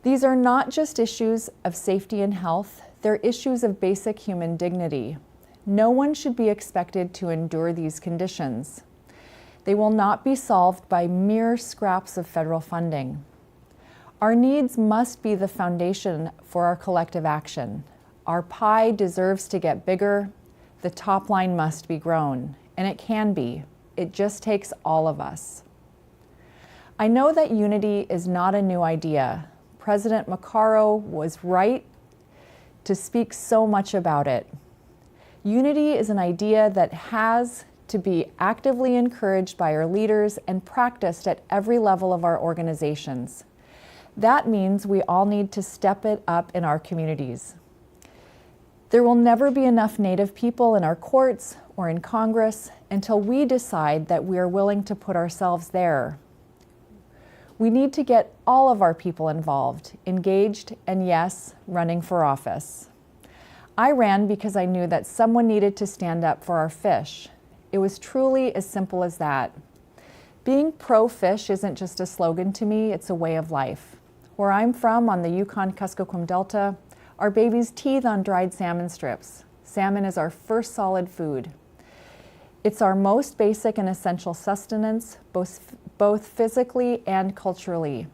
Speaker 6: These are not just issues of safety and health, they're issues of basic human dignity. No one should be expected to endure these conditions. They will not be solved by mere scraps of federal funding. Our needs must be the foundation for our collective action. Our pie deserves to get bigger. The top line must be grown, and it can be. It just takes all of us. I know that unity is not a new idea. President Maccaro was right to speak so much about it. Unity is an idea that has to be actively encouraged by our leaders and practiced at every level of our organizations. That means we all need to step it up in our communities. There will never be enough Native people in our courts or in Congress until we decide that we are willing to put ourselves there. We need to get all of our people involved, engaged, and yes, running for office. I ran because I knew that someone needed to stand up for our fish. It was truly as simple as that. Being pro-fish isn't just a slogan to me, it's a way of life. Where I'm from, on the Yukon-Kuskokwim Delta, our babies teethe on dried salmon strips. Salmon is our first solid food. It's our most basic and essential sustenance, both physically and culturally.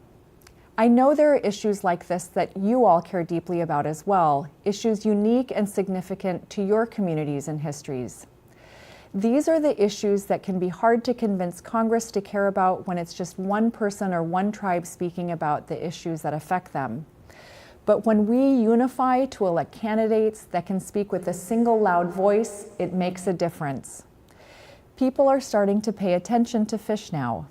Speaker 6: I know there are issues like this that you all care deeply about as well, issues unique and significant to your communities and histories. These are the issues that can be hard to convince Congress to care about when it's just one person or one tribe speaking about the issues that affect them. But when we unify to elect candidates that can speak with a single loud voice, it makes a difference. People are starting to pay attention to fish now.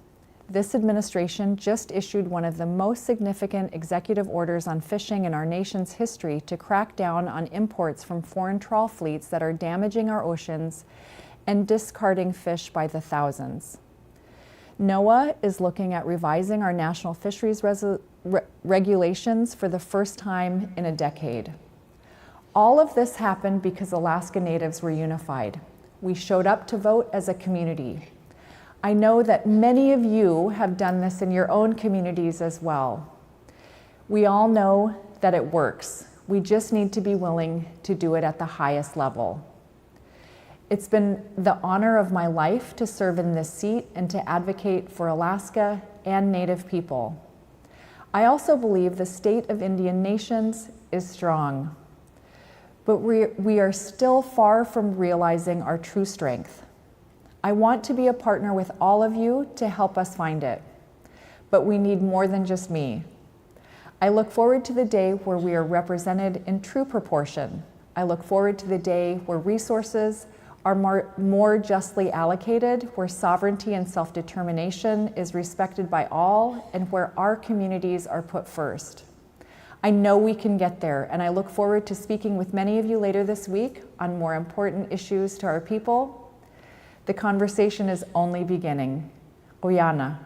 Speaker 6: This administration just issued one of the most significant executive orders on fishing in our nation's history to crack down on imports from foreign trawl fleets that are damaging our oceans and discarding fish by the thousands. NOAA is looking at revising our national fisheries regulations for the first time in a decade. All of this happened because Alaska Natives were unified. We showed up to vote as a community. I know that many of you have done this in your own communities as well. We all know that it works. We just need to be willing to do it at the highest level. It's been the honor of my life to serve in this seat and to advocate for Alaska and Native people. I also believe the state of Indian nations is strong, but we are still far from realizing our true strength. I want to be a partner with all of you to help us find it, but we need more than just me. I look forward to the day where we are represented in true proportion. I look forward to the day where resources are more justly allocated, where sovereignty and self-determination is respected by all, and where our communities are put first. I know we can get there, and I look forward to speaking with many of you later this week on more important issues to our people. The conversation is only beginning. Oyana.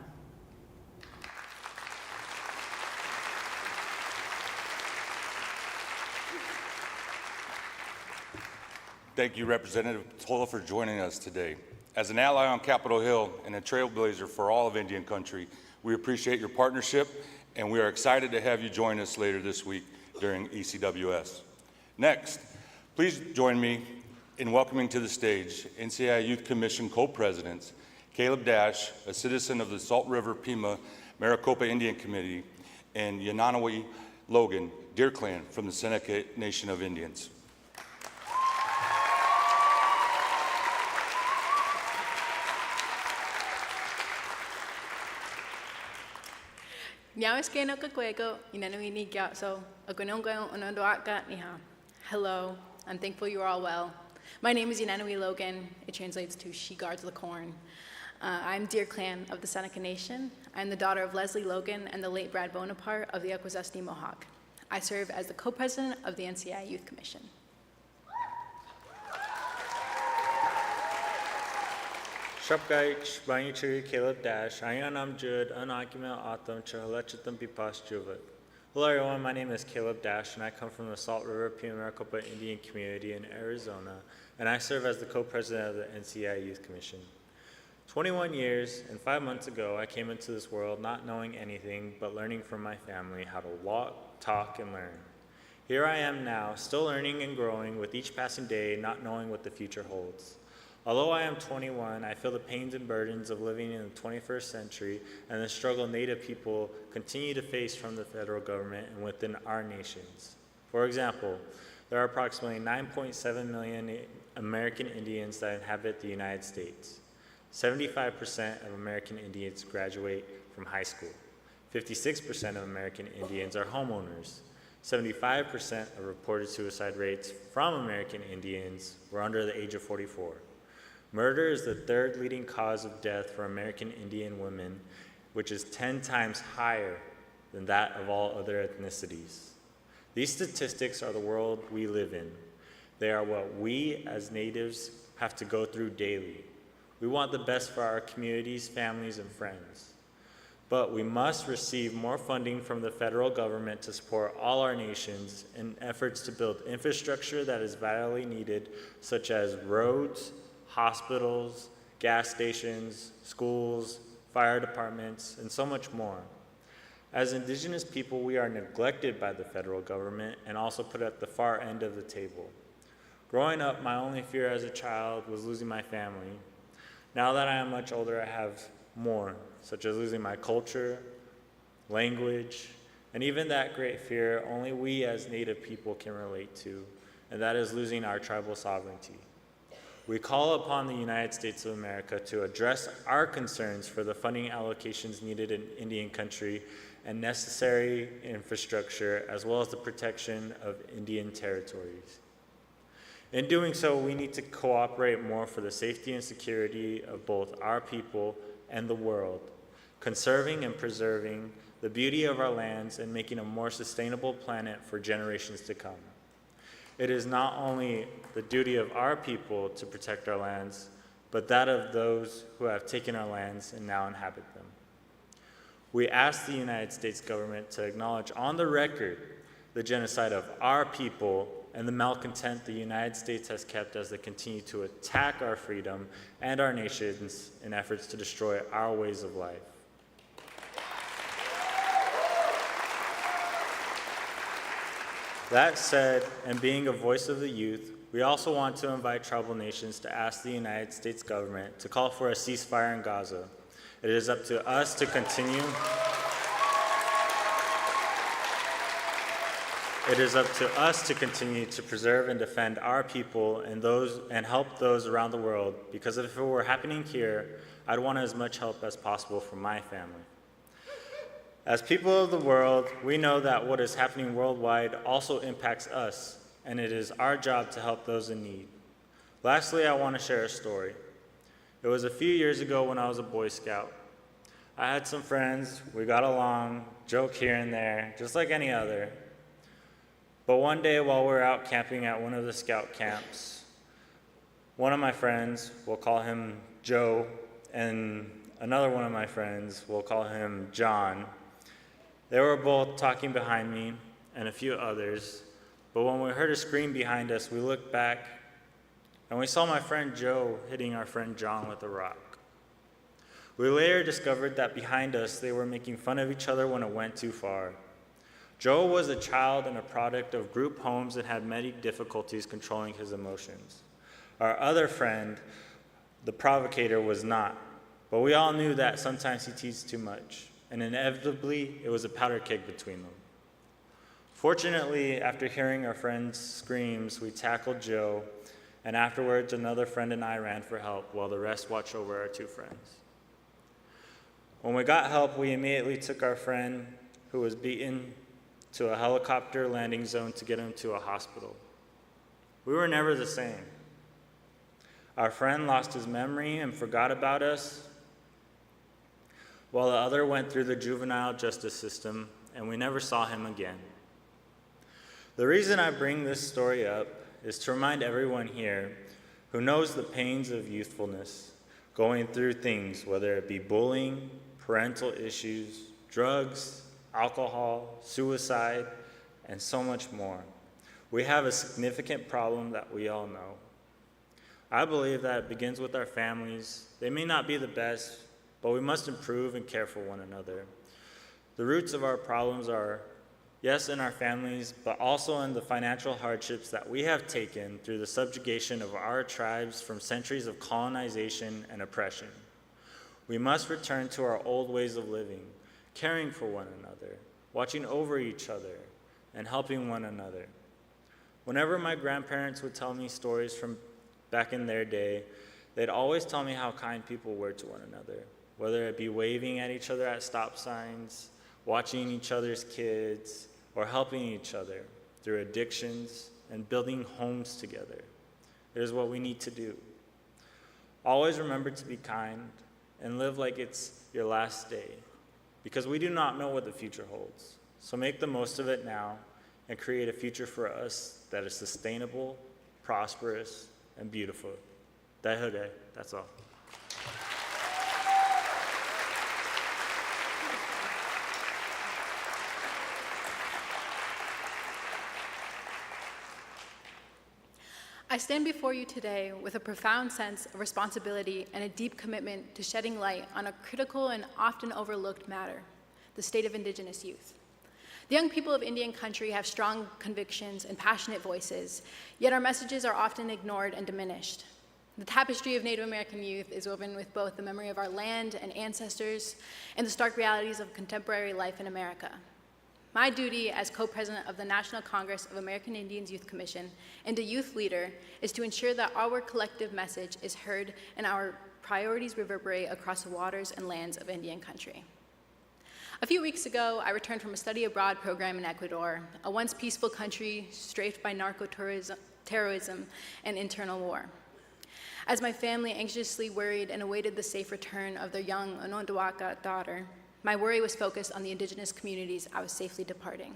Speaker 4: Thank you, Representative Tola, for joining us today. As an ally on Capitol Hill and a trailblazer for all of Indian country, we appreciate your partnership, and we are excited to have you join us later this week during ECWS. Next, please join me in welcoming to the stage NCI Youth Commission co-presidents, Caleb Dash, a citizen of the Salt River Pima Maricopa Indian Committee, and Yananawi Logan, Deer Clan from the Seneca Nation of Indians.
Speaker 7: Hello, I'm thankful you are all well. My name is Yananawi Logan. It translates to She Guards the Corn. I'm Deer Clan of the Seneca Nation. I'm the daughter of Leslie Logan and the late Brad Bonaparte of the Akwesasne Mohawk. I serve as the co-president of the NCI Youth Commission.
Speaker 8: Shopgaich, Banichiri, Caleb Dash, Ayanam Jud, Unakimel Atam, Chahalechitam Pipas Juvat. Hello everyone, my name is Caleb Dash and I come from the Salt River Pima Maricopa Indian community in Arizona, and I serve as the co-president of the NCI Youth Commission. 21 years and 5 months ago, I came into this world not knowing anything but learning from my family how to walk, talk, and learn. Here I am now, still learning and growing with each passing day, not knowing what the future holds. Although I am 21, I feel the pains and burdens of living in the 21st century and the struggle Native people continue to face from the federal government and within our nations. For example, there are approximately 9.7 million American Indians that inhabit the United States. 75% of American Indians graduate from high school. 56% of American Indians are homeowners. 75% of reported suicide rates from American Indians were under the age of 44. Murder is the third leading cause of death for American Indian women, which is 10 times higher than that of all other ethnicities. These statistics are the world we live in. They are what we as natives have to go through daily. We want the best for our communities, families, and friends. But we must receive more funding from the federal government to support all our nations in efforts to build infrastructure that is vitally needed, such as roads, hospitals, gas stations, schools, fire departments, and so much more. As Indigenous people, we are neglected by the federal government and also put at the far end of the table. Growing up, my only fear as a child was losing my family. Now that I am much older, I have more, such as losing my culture, language, and even that great fear only we as Native people can relate to, and that is losing our tribal sovereignty. We call upon the United States of America to address our concerns for the funding allocations needed in Indian country and necessary infrastructure, as well as the protection of Indian territories. In doing so, we need to cooperate more for the safety and security of both our people and the world, conserving and preserving the beauty of our lands and making a more sustainable planet for generations to come. It is not only the duty of our people to protect our lands, but that of those who have taken our lands and now inhabit them. We ask the United States government to acknowledge on the record the genocide of our people and the malcontent the United States has kept as they continue to attack our freedom and our nations in efforts to destroy our ways of life. That said, and being a voice of the youth, we also want to invite tribal nations to ask the United States government to call for a ceasefire in Gaza. It is up to us to continue. It is up to us to continue to preserve and defend our people and help those around the world, because if it were happening here, I'd want as much help as possible for my family. As people of the world, we know that what is happening worldwide also impacts us, and it is our job to help those in need. Lastly, I want to share a story. It was a few years ago when I was a Boy Scout. I had some friends, we got along, joke here and there, just like any other. But one day while we were out camping at one of the scout camps, one of my friends, we'll call him Joe, and another one of my friends, we'll call him John. They were both talking behind me and a few others, but when we heard a scream behind us, we looked back and we saw my friend Joe hitting our friend John with a rock. We later discovered that behind us, they were making fun of each other when it went too far. Joe was a child and a product of group homes and had many difficulties controlling his emotions. Our other friend, the provocator, was not, but we all knew that sometimes he teased too much, and inevitably, it was a powder keg between them. Fortunately, after hearing our friend's screams, we tackled Joe, and afterwards, another friend and I ran for help while the rest watched over our two friends. When we got help, we immediately took our friend, who was beaten, to a helicopter landing zone to get him to a hospital. We were never the same. Our friend lost his memory and forgot about us, while the other went through the juvenile justice system, and we never saw him again. The reason I bring this story up is to remind everyone here who knows the pains of youthfulness, going through things, whether it be bullying, parental issues, drugs, alcohol, suicide, and so much more. We have a significant problem that we all know. I believe that it begins with our families. They may not be the best, but we must improve and care for one another. The roots of our problems are, yes, in our families, but also in the financial hardships that we have taken through the subjugation of our tribes from centuries of colonization and oppression. We must return to our old ways of living, caring for one another, watching over each other, and helping one another. Whenever my grandparents would tell me stories from back in their day, they'd always tell me how kind people were to one another, whether it be waving at each other at stop signs, watching each other's kids, or helping each other through addictions and building homes together. It is what we need to do. Always remember to be kind and live like it's your last day, because we do not know what the future holds. So make the most of it now and create a future for us that is sustainable, prosperous, and beautiful. Daihode, that's all.
Speaker 7: I stand before you today with a profound sense of responsibility and a deep commitment to shedding light on a critical and often overlooked matter, the state of Indigenous youth. The young people of Indian country have strong convictions and passionate voices, yet our messages are often ignored and diminished. The tapestry of Native American youth is woven with both the memory of our land and ancestors and the stark realities of contemporary life in America. My duty as co-president of the National Congress of American Indians Youth Commission and a youth leader is to ensure that our collective message is heard and our priorities reverberate across the waters and lands of Indian country. A few weeks ago, I returned from a study abroad program in Ecuador, a once peaceful country strafed by terrorism and internal war. As my family anxiously worried and awaited the safe return of their young Onondaga daughter, my worry was focused on the Indigenous communities I was safely departing.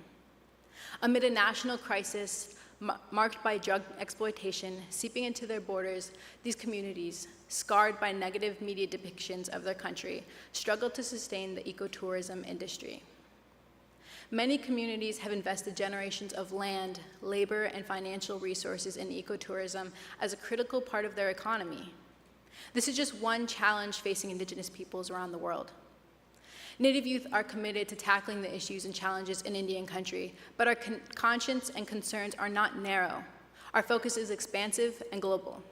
Speaker 7: Amid a national crisis marked by drug exploitation seeping into their borders, these communities, scarred by negative media depictions of their country, struggle to sustain the ecotourism industry. Many communities have invested generations of land, labor, and financial resources in ecotourism as a critical part of their economy. This is just one challenge facing Indigenous peoples around the world. Native youth are committed to tackling the issues and challenges in Indian country, but our conscience and concerns are not narrow. Our focus is expansive and global.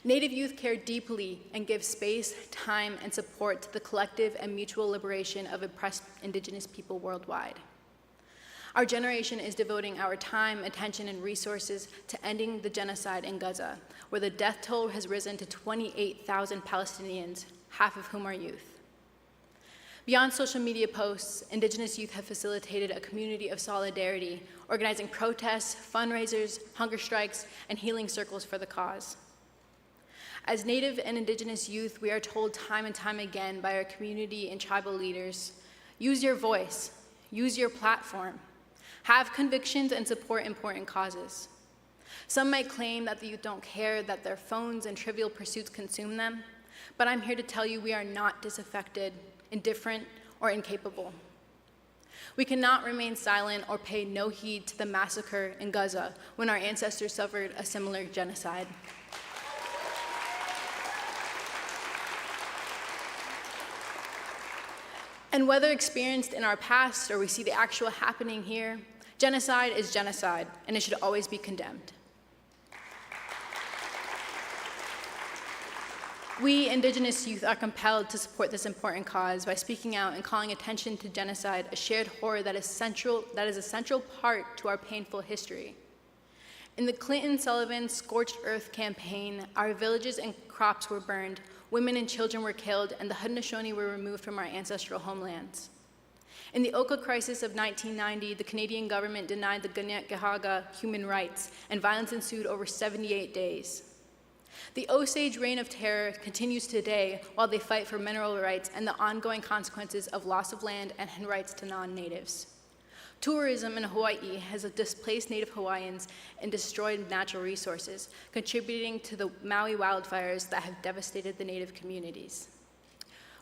Speaker 7: Native youth care deeply and give space, time, and support to the collective and mutual liberation of oppressed Indigenous people worldwide. Our generation is devoting our time, attention, and resources to ending the genocide in Gaza, where the death toll has risen to 28,000 Palestinians, half of whom are youth. Beyond social media posts, Indigenous youth have facilitated a community of solidarity, organizing protests, fundraisers, hunger strikes, and healing circles for the cause. As Native and Indigenous youth, we are told time and time again by our community and tribal leaders, use your voice, use your platform, have convictions and support important causes. Some might claim that the youth don't care, that their phones and trivial pursuits consume them, but I'm here to tell you we are not disaffected, indifferent, or incapable. We cannot remain silent or pay no heed to the massacre in Gaza when our ancestors suffered a similar genocide. And whether experienced in our past or we see the actual happening here, genocide is genocide, and it should always be condemned. We Indigenous youth are compelled to support this important cause by speaking out and calling attention to genocide, a shared horror that is a central part to our painful history. In the Clinton-Sullivan Scorched Earth campaign, our villages and crops were burned, women and children were killed, and the Haudenosaunee were removed from our ancestral homelands. In the Oka crisis of 1990, the Canadian government denied the Kanien'kehá:ka human rights, and violence ensued over 78 days. The Osage reign of terror continues today while they fight for mineral rights and the ongoing consequences of loss of land and rights to non-natives. Tourism in Hawaii has displaced Native Hawaiians and destroyed natural resources, contributing to the Maui wildfires that have devastated the Native communities.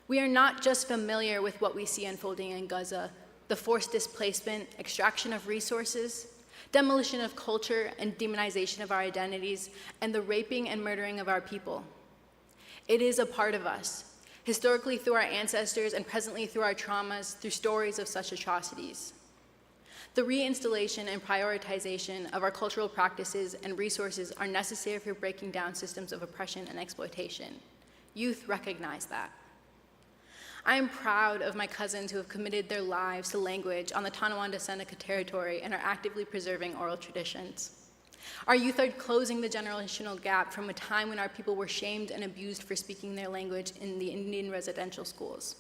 Speaker 7: We are not just familiar with what we see unfolding in Gaza, the forced displacement, extraction of resources, demolition of culture and demonization of our identities, and the raping and murdering of our people. It is a part of us, historically through our ancestors and presently through our traumas, through stories of such atrocities. The reinstallation and prioritization of our cultural practices and resources are necessary for breaking down systems of oppression and exploitation. Youth recognize that. I am proud of my cousins who have committed their lives to language on the Tonawanda Seneca territory and are actively preserving oral traditions. Our youth are closing the generational gap from a time when our people were shamed and abused for speaking their language in the Indian residential schools.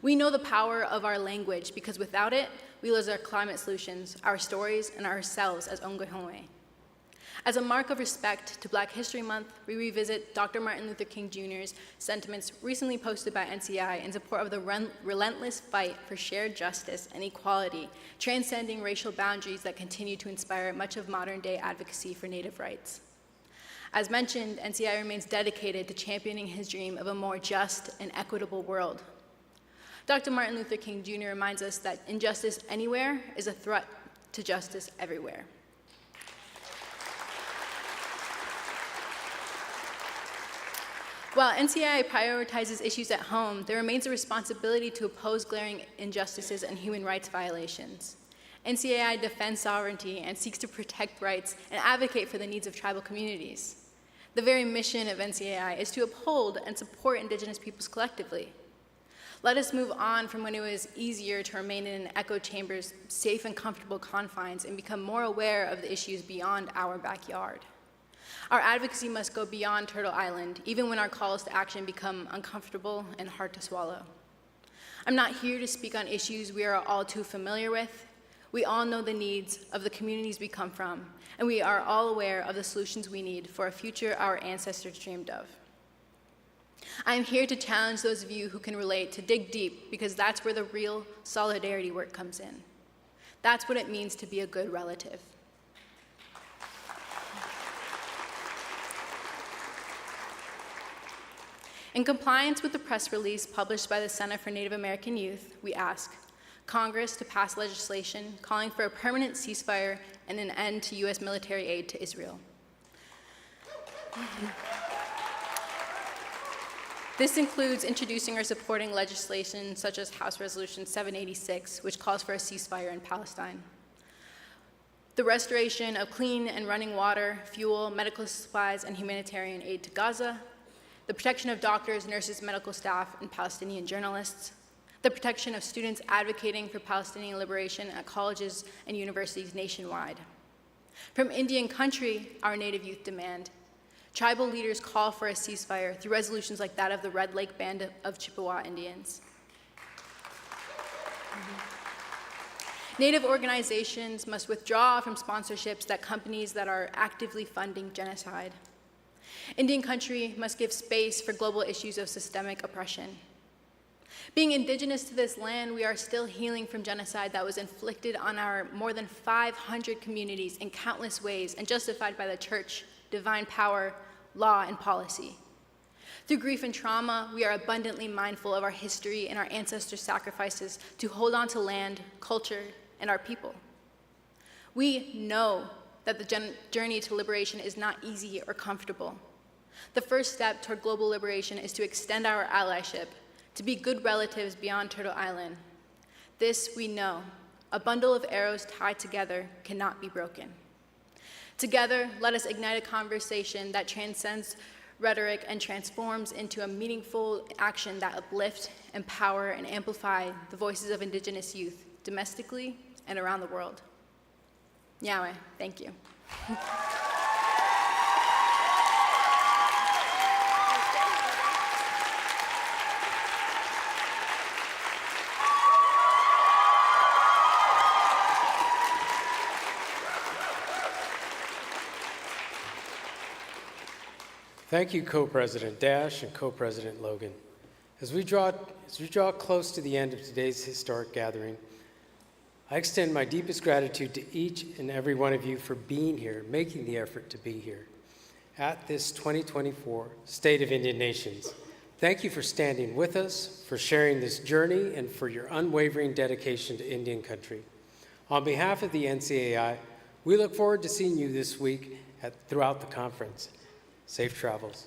Speaker 7: We know the power of our language because without it, we lose our climate solutions, our stories, and ourselves as Ongohoe. As a mark of respect to Black History Month, we revisit Dr. Martin Luther King Jr.'s sentiments recently posted by NCI in support of the relentless fight for shared justice and equality, transcending racial boundaries that continue to inspire much of modern-day advocacy for Native rights. As mentioned, NCI remains dedicated to championing his dream of a more just and equitable world. Dr. Martin Luther King Jr. reminds us that injustice anywhere is a threat to justice everywhere. While NCI prioritizes issues at home, there remains a responsibility to oppose glaring injustices and human rights violations. NCI defends sovereignty and seeks to protect rights and advocate for the needs of tribal communities. The very mission of NCI is to uphold and support Indigenous peoples collectively. Let us move on from when it was easier to remain in an echo chamber's safe and comfortable confines and become more aware of the issues beyond our backyard. Our advocacy must go beyond Turtle Island, even when our calls to action become uncomfortable and hard to swallow. I'm not here to speak on issues we are all too familiar with. We all know the needs of the communities we come from, and we are all aware of the solutions we need for a future our ancestors dreamed of. I am here to challenge those of you who can relate to dig deep, because that's where the real solidarity work comes in. That's what it means to be a good relative. In compliance with the press release published by the Center for Native American Youth, we ask Congress to pass legislation calling for a permanent ceasefire and an end to U.S. military aid to Israel. This includes introducing or supporting legislation such as House Resolution 786, which calls for a ceasefire in Palestine. The restoration of clean and running water, fuel, medical supplies, and humanitarian aid to Gaza. The protection of doctors, nurses, medical staff, and Palestinian journalists. The protection of students advocating for Palestinian liberation at colleges and universities nationwide. From Indian country, our Native youth demand. Tribal leaders call for a ceasefire through resolutions like that of the Red Lake Band of Chippewa Indians. Native organizations must withdraw from sponsorships that companies that are actively funding genocide. Indian country must give space for global issues of systemic oppression. Being indigenous to this land, we are still healing from genocide that was inflicted on our more than 500 communities in countless ways and justified by the church, divine power, law, and policy. Through grief and trauma, we are abundantly mindful of our history and our ancestors' sacrifices to hold on to land, culture, and our people. We know that the journey to liberation is not easy or comfortable. The first step toward global liberation is to extend our allyship, to be good relatives beyond Turtle Island. This we know. A bundle of arrows tied together cannot be broken. Together, let us ignite a conversation that transcends rhetoric and transforms into a meaningful action that uplift, empower, and amplify the voices of Indigenous youth domestically and around the world. Nyawe, thank you.
Speaker 5: Thank you, Co-President Dash and Co-President Logan. As we draw close to the end of today's historic gathering, I extend my deepest gratitude to each and every one of you for being here, making the effort to be here at this 2024 State of Indian Nations. Thank you for standing with us, for sharing this journey, and for your unwavering dedication to Indian country. On behalf of the NCAI, we look forward to seeing you this week throughout the conference. Safe travels.